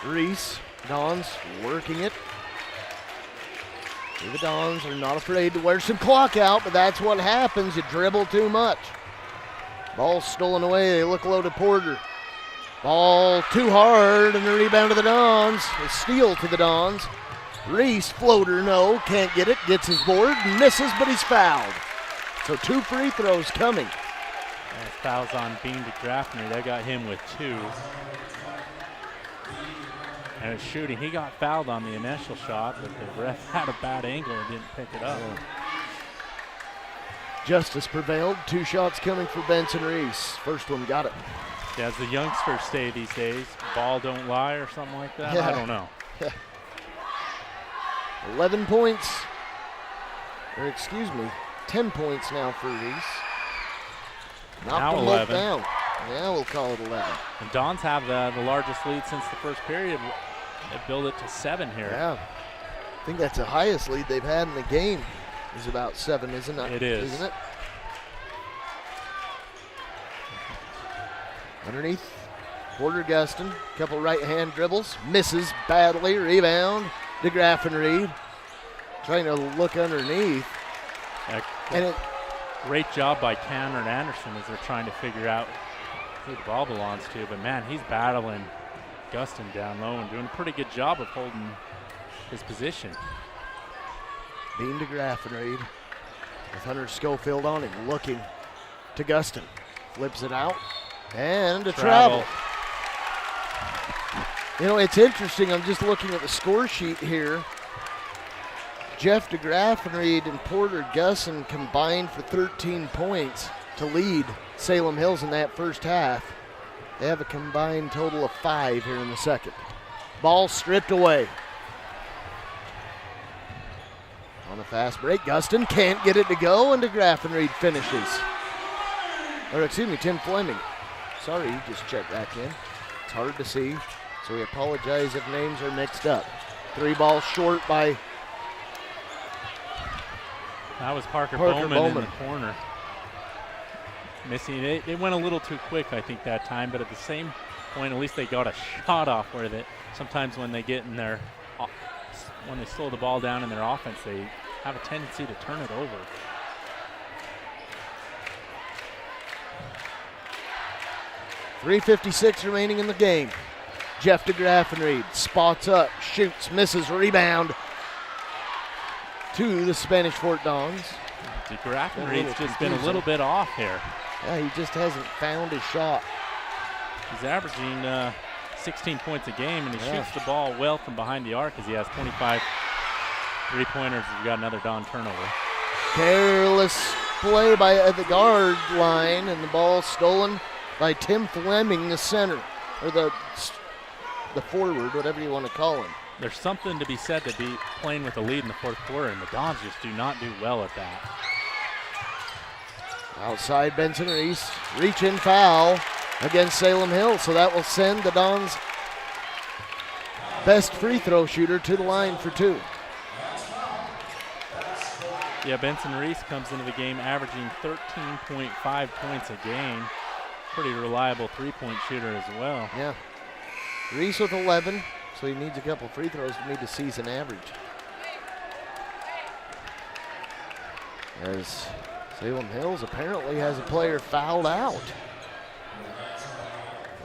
Reese, Dons working it. The Dons are not afraid to wear some clock out, but that's what happens. You dribble too much. Ball stolen away. They look low to Porter. Ball too hard, and the rebound to the Dons. A steal to the Dons. Reese, floater, no, can't get it. Gets his board, misses, but he's fouled. So 2 free throws coming. And fouls on Bean DeGraffner. They got him with 2. And it's shooting. He got fouled on the initial shot, but the ref had a bad angle and didn't pick it up. Yeah. Justice prevailed. 2 shots coming for Benson Reese. First one got it. Yeah, as the youngsters say these days, ball don't lie or something like that. Yeah. I don't know. 11 points. Or excuse me, 10 points now for Reese. Now them 11. both down. Yeah, we'll call it 11. And Dons have the largest lead since the first period. They build it to 7 here. Yeah. I think that's the highest lead they've had in the game. Is about 7, isn't it? It is. Isn't it? Underneath, Porter Guston, couple right-hand dribbles, misses badly, rebound, DeGraffenried, trying to look underneath. And it, great job by Cameron Anderson as they're trying to figure out who the ball belongs to, but man, he's battling Guston down low and doing a pretty good job of holding his position. Bean DeGraffenried with Hunter Schofield on him, looking to Guston. Flips it out, and a travel. You know, it's interesting, I'm just looking at the score sheet here. Jeff DeGraffenried and Porter Gusson combined for 13 points to lead Salem Hills in that first half. They have a combined total of 5 here in the second. Ball stripped away. On a fast break, Guston can't get it to go, and DeGraffenried finishes. Or excuse me, Tim Fleming. Sorry, he just checked back in. It's hard to see, so we apologize if names are mixed up. 3 balls short by That was Parker Bowman in the corner. Missing it. They went a little too quick, I think, that time, but at the same point, at least they got a shot off where they sometimes when they get in their, when they slow the ball down in their offense, they have a tendency to turn it over. .356 remaining in the game. Jeff DeGraffenried spots up, shoots, misses, rebound to the Spanish Fort Dons. DeGraffenried's just been a little bit off here. Yeah, he just hasn't found his shot. He's averaging 16 points a game, and he shoots the ball well from behind the arc as he has 25 three-pointers. He's got another Don turnover. Careless play by the guard line, and the ball stolen by Tim Fleming, the center, or the forward, whatever you want to call him. There's something to be said to be playing with a lead in the fourth quarter, and the Dons just do not do well at that. Outside Benson Reese, reach-in foul against Salem Hill, so that will send the Dons' best free throw shooter to the line for 2. Yeah, Benson Reese comes into the game averaging 13.5 points a game. Pretty reliable three-point shooter as well. Yeah. Reese with 11, so he needs a couple free throws to meet the season average. As Salem Hills apparently has a player fouled out.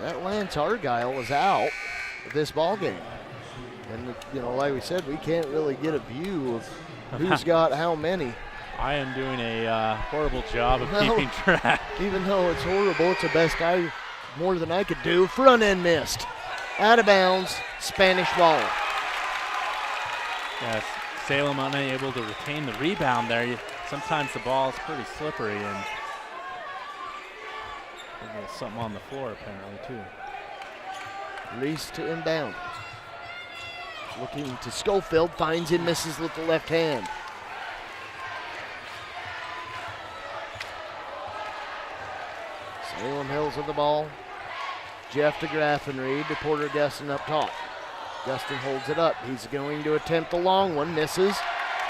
That Lance Argyle was out of this ball game. And, you know, like we said, we can't really get a view of who's got how many. I am doing a horrible job of keeping track. Even though it's horrible, it's the best more than I could do. Front end missed. Out of bounds, Spanish ball. Yes, Salem unable to retain the rebound there. Sometimes the ball is pretty slippery, and there's something on the floor apparently too. Reese to inbound. Looking to Schofield, finds him, misses with the left hand. Salem Hills with the ball. Jeff to Graffenried, to Porter Gustin up top. Gustin holds it up. He's going to attempt the long one, misses,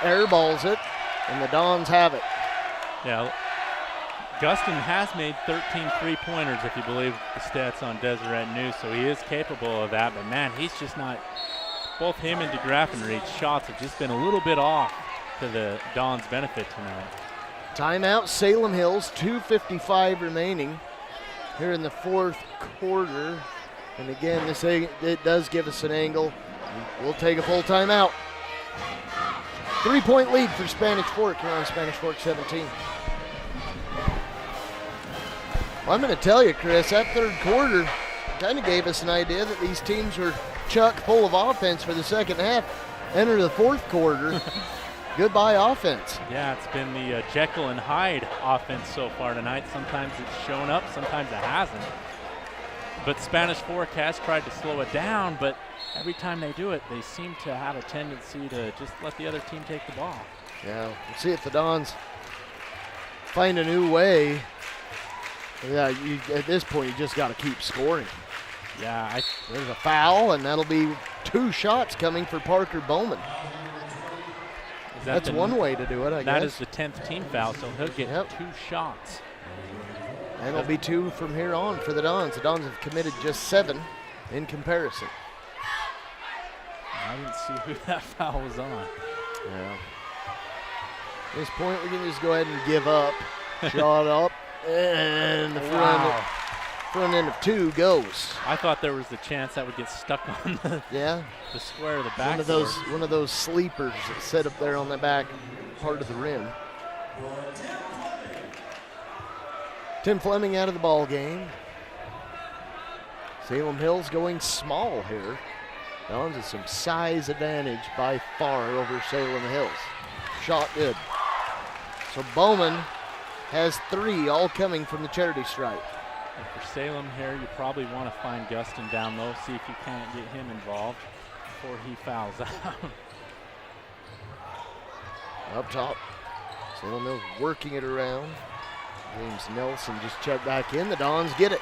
airballs it, and the Dons have it. Yeah, Gustin has made 13 three-pointers, if you believe the stats on Deseret News, so he is capable of that, but man, he's just not, both him and DeGraffenried's shots have just been a little bit off to the Dons' benefit tonight. Timeout, Salem Hills, 2:55 remaining here in the fourth quarter. And again, it does give us an angle. We'll take a full timeout. 3-point lead for Spanish Fork here on Spanish Fork 17. Well, I'm going to tell you, Chris, that third quarter kind of gave us an idea that these teams were chock full of offense for the second half. Enter the fourth quarter. Goodbye offense. Yeah, it's been the Jekyll and Hyde offense so far tonight. Sometimes it's shown up, sometimes it hasn't. But Spanish Fork has tried to slow it down, but every time they do it, they seem to have a tendency to just let the other team take the ball. Yeah, we'll see if the Dons find a new way. Yeah, at this point, you just got to keep scoring. Yeah, there's a foul, and that'll be 2 shots coming for Parker Bowman. That's one way to do it, I guess. That is the 10th team foul, so he'll get 2 shots. And it'll be 2 from here on for the Dons. The Dons have committed just 7 in comparison. I didn't see who that foul was on. Yeah. At this point, we can just go ahead and give up. Shot up, and the front end of 2 goes. I thought there was the chance that would get stuck on the square of the back. One of those sleepers that set up there on the back part of the rim. Tim Fleming out of the ball game. Salem Hills going small here. Dons has some size advantage by far over Salem Hills. Shot good. So Bowman has 3, all coming from the charity stripe. And for Salem here, you probably want to find Gustin down low, see if you can't get him involved before he fouls out. Up top, Salem Hills working it around. James Nelson just checked back in. The Dons get it.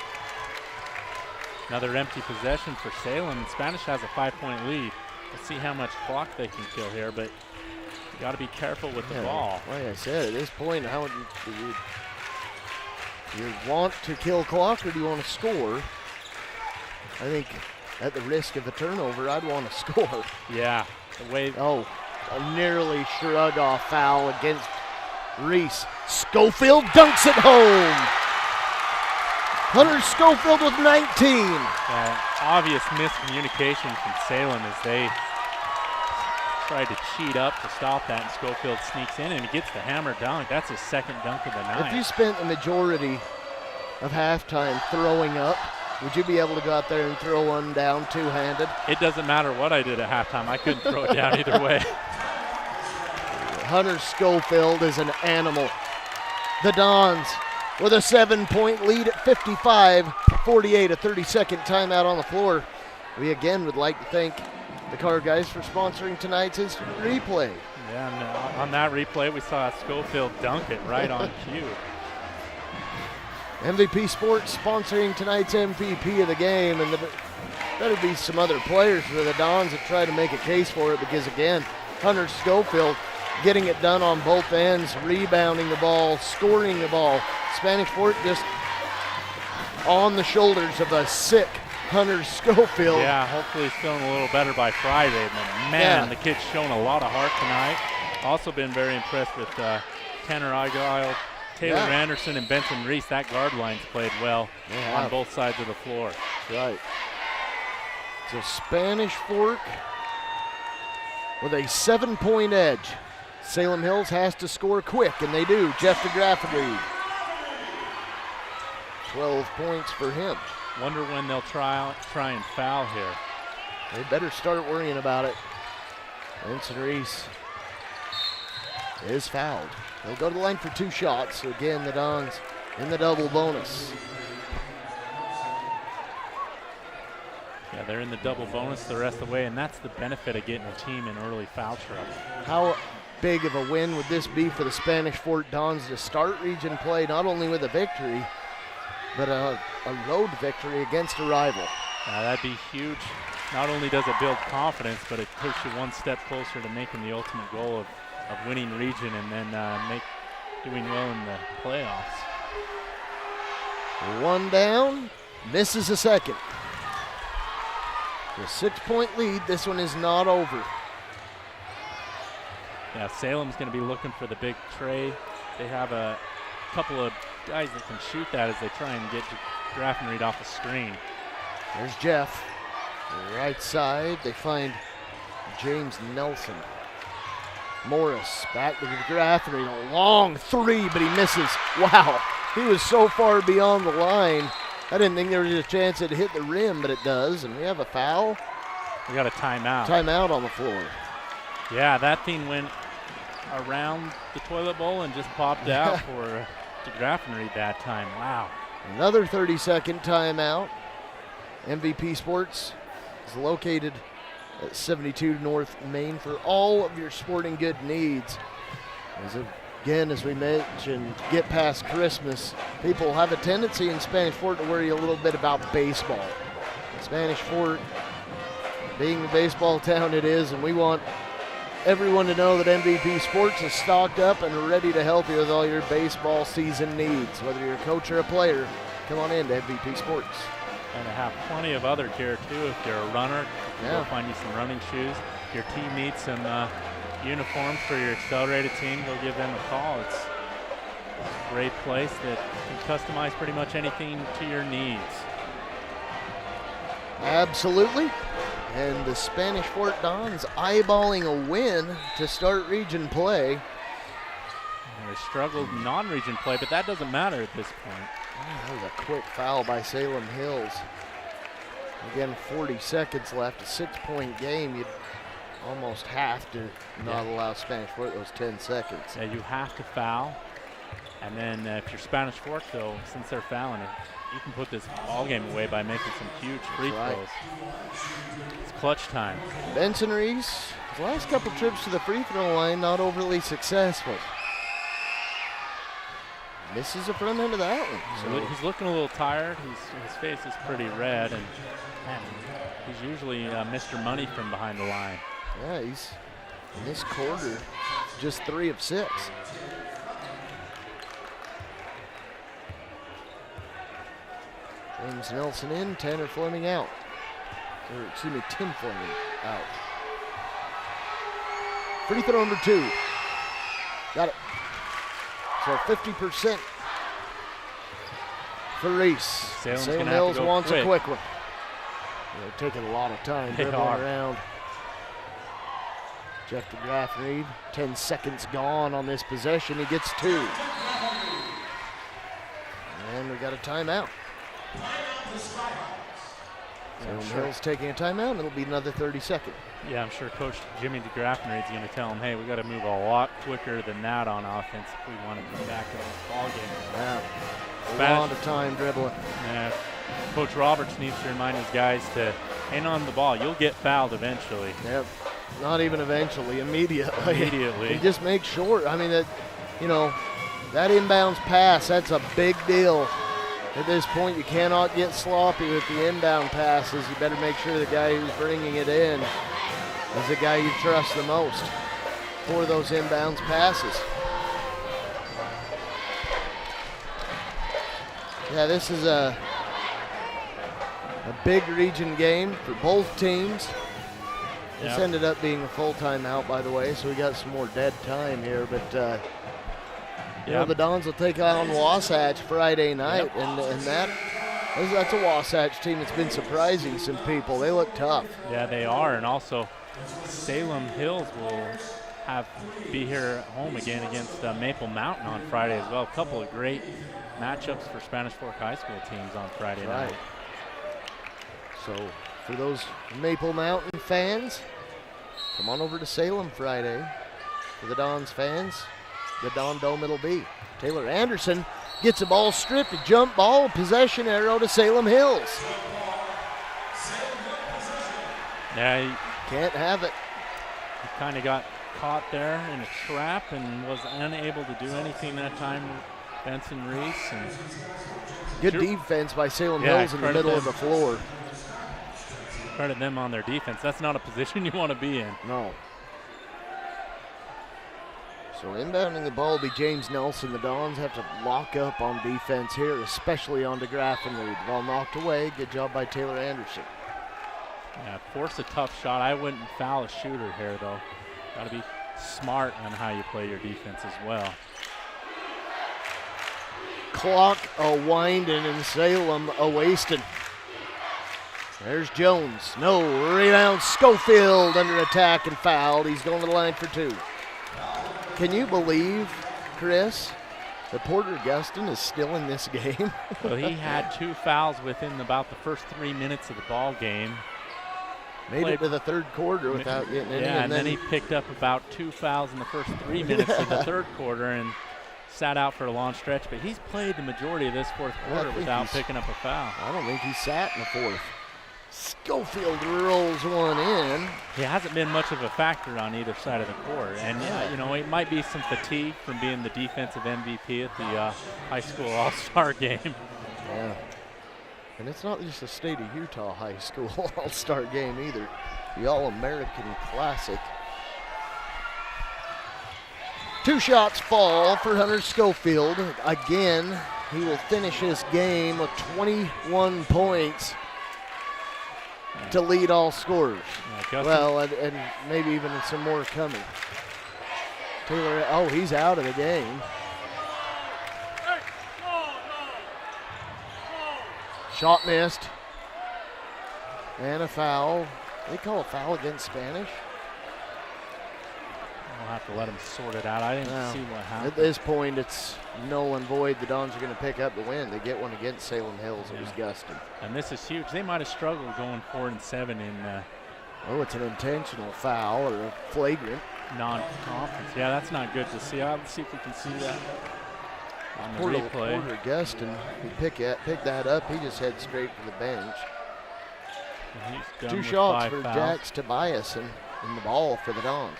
Another empty possession for Salem. Spanish has a 5-point lead. Let's see how much clock they can kill here, but you got to be careful with the ball. Like I said, at this point, how do you want to kill clock or do you want to score? I think at the risk of a turnover, I'd want to score. Yeah. The way. Oh, a nearly shrug off foul against Reese. Schofield dunks it home. Hunter Schofield with 19. Obvious miscommunication from Salem as they tried to cheat up to stop that, and Schofield sneaks in and he gets the hammer dunk. That's his second dunk of the night. If you spent the majority of halftime throwing up, would you be able to go out there and throw one down two-handed? It doesn't matter what I did at halftime. I couldn't throw it down either way. Hunter Schofield is an animal. The Dons with a 7-point lead at 55-48, a 30-second timeout on the floor. We again would like to thank the Car Guys for sponsoring tonight's instant replay. Yeah, and on that replay, we saw Schofield dunk it right on cue. MVP Sports sponsoring tonight's MVP of the game, and there better be some other players for the Dons that try to make a case for it because, again, Hunter Schofield getting it done on both ends, rebounding the ball, scoring the ball. Spanish Fork just on the shoulders of a sick Hunter Schofield. Yeah, hopefully he's feeling a little better by Friday. But man, the kid's shown a lot of heart tonight. Also been very impressed with Tanner Argyle, Taylor Anderson, and Benson Reese. That guard line's played well on both sides of the floor. Right. So Spanish Fork with a 7-point edge. Salem Hills has to score quick, and they do. Jeff DeGraffenried, 12 points for him. Wonder when they'll try and foul here. They better start worrying about it. Vincent Reese is fouled. They'll go to the line for 2 shots. So again, the Dons in the double bonus. Yeah, they're in the double bonus the rest of the way, and that's the benefit of getting a team in early foul trouble. How big of a win would this be for the Spanish Fort Dons to start region play, not only with a victory, but a road victory against a rival? That'd be huge. Not only does it build confidence, but it takes you one step closer to making the ultimate goal of winning region and then doing well in the playoffs. 1 down, misses a second. A 6-point lead. This one is not over. Yeah, Salem's going to be looking for the big tray. They have a couple of guys that can shoot that as they try and get Graffenried off the screen. There's Jeff. The right side, they find James Nelson. Morris back to Graffenried. A long 3, but he misses. Wow, he was so far beyond the line. I didn't think there was a chance it hit the rim, but it does, and we have a foul. We got a timeout. Timeout on the floor. Yeah, that thing went around the toilet bowl and just popped out for Graffenried that time. Wow. Another 30-second timeout. MVP Sports is located at 72 North Main for all of your sporting good needs. Again, as we mentioned, get past Christmas, people have a tendency in Spanish Fort to worry a little bit about baseball. Spanish Fort, being the baseball town it is, and we want everyone to know that MVP Sports is stocked up and ready to help you with all your baseball season needs. Whether you're a coach or a player, come on in to MVP Sports. And they have plenty of other gear too. If you're a runner, Yeah. go find you some running shoes. If your team needs some uniforms for your accelerated team, go give them a call. It's a great place that can customize pretty much anything to your needs. Absolutely. And the Spanish Fort Dons eyeballing a win to start region play. And they struggled in non-region play, but that doesn't matter at this point. That was a quick foul by Salem Hills. Again, 40 seconds left, a 6-point game. You'd almost have to not allow Spanish Fort those 10 seconds. Yeah, you have to foul. And then if you're Spanish Fort, though, since they're fouling it, you can put this ball game away by making some huge free throws. It's clutch time. Benson Reese, his last couple trips to the free throw line, not overly successful. Misses the front end of that one. So he's looking a little tired. His face is pretty red, and man, he's usually Mr. Money from behind the line. Yeah, he's in this quarter just 3 of 6. James Nelson in, Tanner Fleming out. Or excuse me, Tim Fleming out. Free throw number 2. Got it. So 50% for Reese. Salem Hills wants a quick one. They're taking a lot of time dribbling around. Jeff DeGraffenried, 10 seconds gone on this possession. He gets 2. And we got a timeout. Salem Hills taking a timeout. It'll be another 30 seconds. Yeah, I'm sure Coach Jimmy DeGraffenried's going to tell him, hey, we got to move a lot quicker than that on offense if we want to come back to this ball game. Yeah, a lot of time dribbling. Yeah, Coach Roberts needs to remind his guys to hang on the ball. You'll get fouled eventually. Yep, not even eventually, immediately. Immediately. And just make sure. I mean, that that inbounds pass, that's a big deal. At this point, you cannot get sloppy with the inbound passes. You better make sure the guy who's bringing it in is the guy you trust the most for those inbounds passes. Yeah, this is a big region game for both teams. This ended up being a full timeout, by the way, so we got some more dead time here. But the Dons will take on Wasatch Friday night, and that's a Wasatch team that's been surprising some people. They look tough. Yeah, they are, and also Salem Hills will be here at home again against Maple Mountain on Friday as well. A couple of great matchups for Spanish Fork High School teams on Friday night. So for those Maple Mountain fans, come on over to Salem Friday. For the Dons fans, the Don Dome it'll be. Taylor Anderson gets a ball stripped, a jump ball, possession arrow to Salem Hills. Yeah, he can't have it. He kind of got caught there in a trap and was unable to do anything that time, Benson Reese. And good defense by Salem Hills in the middle of the floor. Credit them on their defense. That's not a position you want to be in. No. So inbounding the ball will be James Nelson. The Dons have to lock up on defense here, especially on DeGraff and Reed. Ball knocked away. Good job by Taylor Anderson. Yeah, force a tough shot. I wouldn't foul a shooter here, though. Got to be smart on how you play your defense as well. Clock a-winding and Salem a-wasting. There's Jones. No, rebound. Schofield under attack and fouled. He's going to the line for two. Can you believe, Chris, that Porter Guston is still in this game? Well, he had 2 fouls within about the first 3 minutes of the ball game. Made it to the third quarter without getting any. Yeah, and then he picked up about 2 fouls in the first 3 minutes of the third quarter and sat out for a long stretch. But he's played the majority of this fourth quarter without picking up a foul. I don't think he sat in the fourth. Schofield rolls one in. He hasn't been much of a factor on either side of the court. And, yeah, you know, it might be some fatigue from being the defensive MVP at the high school all-star game. Yeah. And it's not just the state of Utah high school all-star game either. The All-American Classic. 2 shots fall for Hunter Schofield. Again, he will finish this game with 21 points to lead all scorers. Yeah, well, and maybe even some more coming. Taylor, oh, he's out of the game. Shot missed. And a foul. They call a foul against Spanish. We'll have to let them sort it out. I didn't see what happened. At this point, it's null and void. The Dons are going to pick up the win. They get one against Salem Hills. It was Guston. And this is huge. They might have struggled going 4 and 7 in. Oh, it's an intentional foul or a flagrant. Non-conference. Yeah, that's not good to see. Let's see if we can see that on the replay. Porter Guston, he pick that up. He just heads straight for the bench. 2 shots for Jax Tobias and the ball for the Dons.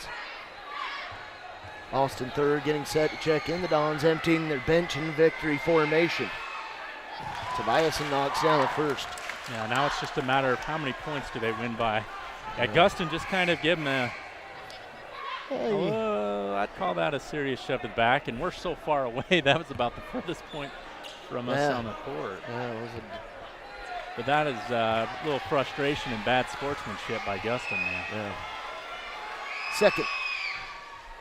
Austin Thurr getting set to check in. The Dons emptying their bench in victory formation. Tobias knocks down the first. Yeah, now it's just a matter of how many points do they win by. Yeah, Guston just kind of give him a, I'd call that a serious shove to the back, and we're so far away. That was about the furthest point from us on the court. Yeah, but that is a little frustration and bad sportsmanship by Guston there. Yeah. Second.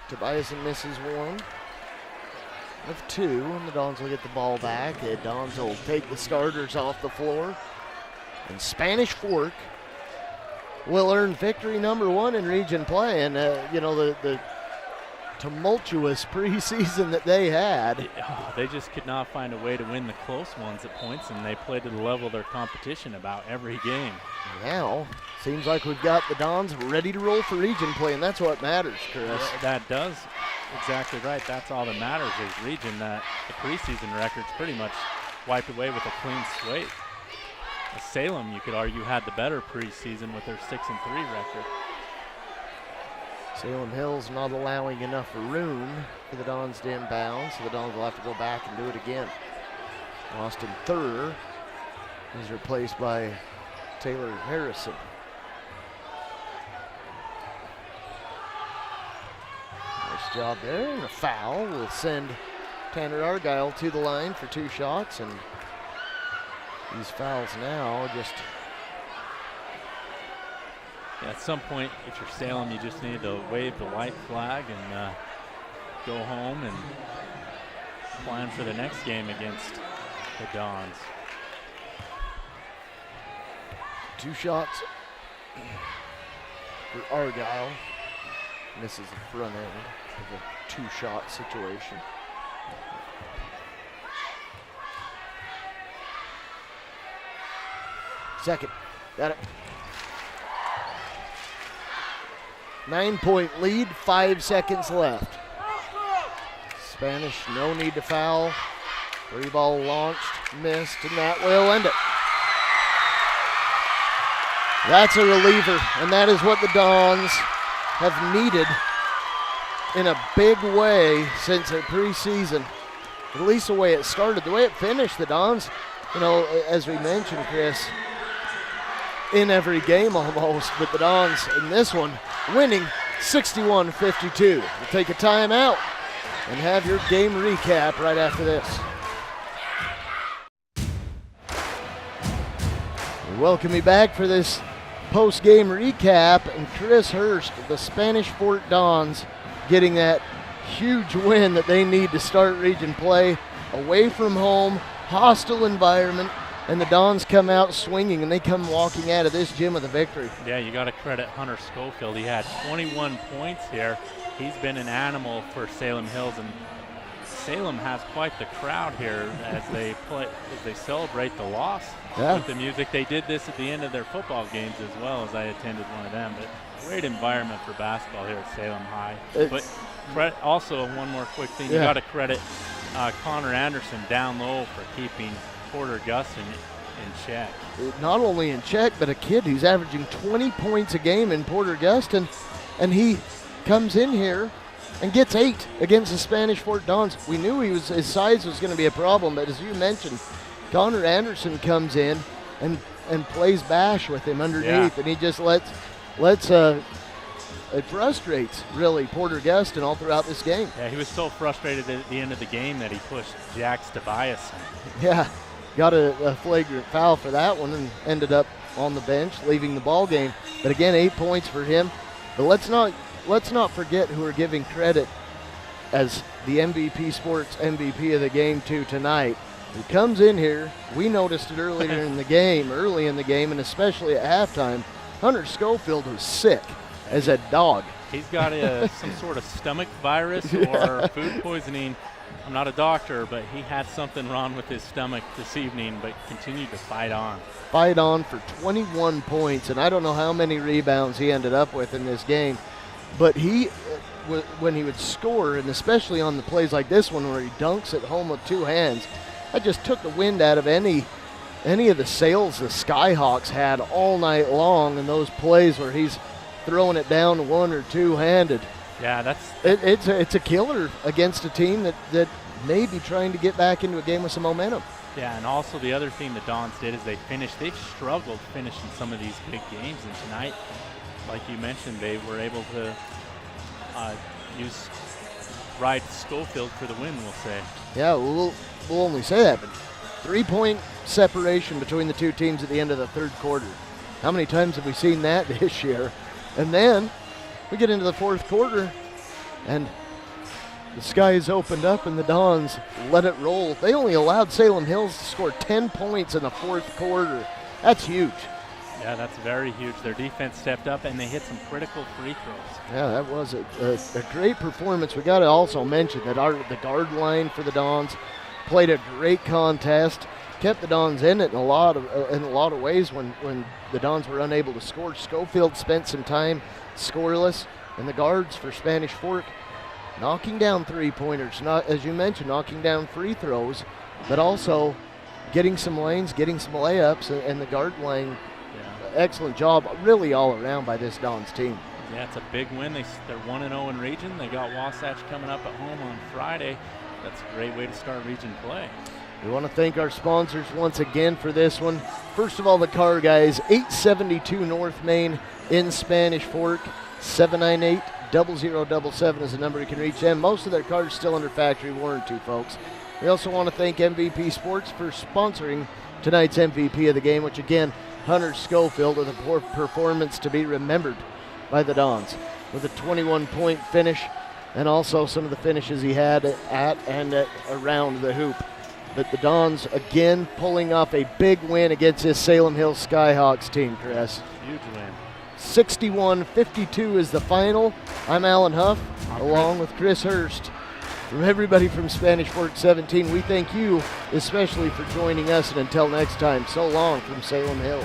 Tobias misses 1 of 2, and the Dons will get the ball back. The Dons will take the starters off the floor. And Spanish Fork will earn victory number 1 in region play. And, you know, the tumultuous preseason that they had. They just could not find a way to win the close ones at points, and they played to the level of their competition about every game. Now, seems like we've got the Dons ready to roll for region play, and that's what matters, Chris. Yeah, that does. Exactly right. That's all that matters is region. The preseason record's pretty much wiped away with a clean slate. Salem, you could argue, had the better preseason with their 6-3 record. Salem Hills not allowing enough room for the Dons to inbound, so the Dons will have to go back and do it again. Austin Thurr is replaced by Taylor Harrison. Nice job there, and a foul will send Tanner Argyle to the line for 2 shots, and these fouls now just... At some point, if you're Salem, you just need to wave the white flag and go home and plan for the next game against the Dons. 2 shots for Argyle. And this is the front end of a two-shot situation. Second, got it. 9-point lead, 5 seconds left. Spanish, no need to foul. Free ball launched, missed, and that will end it. That's a reliever, and that is what the Dons have needed in a big way since their preseason. At least the way it started. The way it finished, the Dons, as we mentioned, Chris, in every game almost, but the Dons in this one winning 61-52. We'll take a timeout and have your game recap right after this. We welcome you back for this post-game recap, and Chris Hurst, the Spanish Fort Dons, getting that huge win that they need to start region play away from home, hostile environment, and the Dons come out swinging, and they come walking out of this gym with a victory. Yeah, you got to credit Hunter Schofield. He had 21 points here. He's been an animal for Salem Hills, and Salem has quite the crowd here as they celebrate the loss with the music. They did this at the end of their football games as well, as I attended one of them. But great environment for basketball here at Salem High. But also one more quick thing, you got to credit Connor Anderson down low for keeping Porter Gustin in check. Not only in check, but a kid who's averaging 20 points a game in Porter Gustin, and he comes in here and gets 8 against the Spanish Fort Dons. We knew his size was going to be a problem, but as you mentioned, Connor Anderson comes in and plays bash with him underneath, and he just it frustrates, really, Porter Gustin all throughout this game. Yeah, he was so frustrated at the end of the game that he pushed Jax Tobias. Yeah, got a flagrant foul for that one and ended up on the bench, leaving the ball game. But again, 8 points for him. But let's not forget who we're giving credit as the MVP Sports MVP of the game to tonight. He comes in here, we noticed it early in the game, and especially at halftime, Hunter Schofield was sick as a dog. He's got some sort of stomach virus or food poisoning. I'm not a doctor, but he had something wrong with his stomach this evening, but continued to fight on. Fight on for 21 points, and I don't know how many rebounds he ended up with in this game, but when he would score, and especially on the plays like this one where he dunks at home with two hands, I just took the wind out of any of the sails the Skyhawks had all night long in those plays where he's throwing it down one or two-handed. Yeah, it's a killer against a team that may be trying to get back into a game with some momentum. Yeah, and also the other thing the Dons did is they've struggled finishing some of these big games, and tonight, like you mentioned, they were able to ride Schofield for the win, we'll say. Yeah, we'll only say that, but 3-point separation between the two teams at the end of the third quarter. How many times have we seen that this year? And then we get into the fourth quarter, and the skies opened up, and the Dons let it roll. They only allowed Salem Hills to score 10 points in the fourth quarter. That's huge. Yeah, that's very huge. Their defense stepped up, and they hit some critical free throws. Yeah, that was a great performance. We got to also mention that the guard line for the Dons played a great contest, kept the Dons in it in a lot of ways when the Dons were unable to score. Schofield spent some time scoreless, and the guards for Spanish Fort knocking down three-pointers, as you mentioned, knocking down free throws, but also getting some lanes, getting some layups, and the guard line, excellent job really all around by this Dons team. Yeah, it's a big win. They're 1-0 in region. They got Wasatch coming up at home on Friday. That's a great way to start region play. We want to thank our sponsors once again for this one. First of all, the car guys, 872 North Main in Spanish Fork, 798-0077 is the number you can reach them. Most of their cars still under factory warranty, folks. We also want to thank MVP Sports for sponsoring tonight's MVP of the game, which again, Hunter Schofield with a poor performance to be remembered by the Dons with a 21-point finish, and also some of the finishes he had at and around the hoop. But the Dons again pulling off a big win against this Salem Hills Skyhawks team, Chris. Huge win. 61-52 is the final. I'm Alan Huff, along with Chris Hurst. From everybody from Spanish Fork 17, we thank you especially for joining us, and until next time, so long from Salem Hills.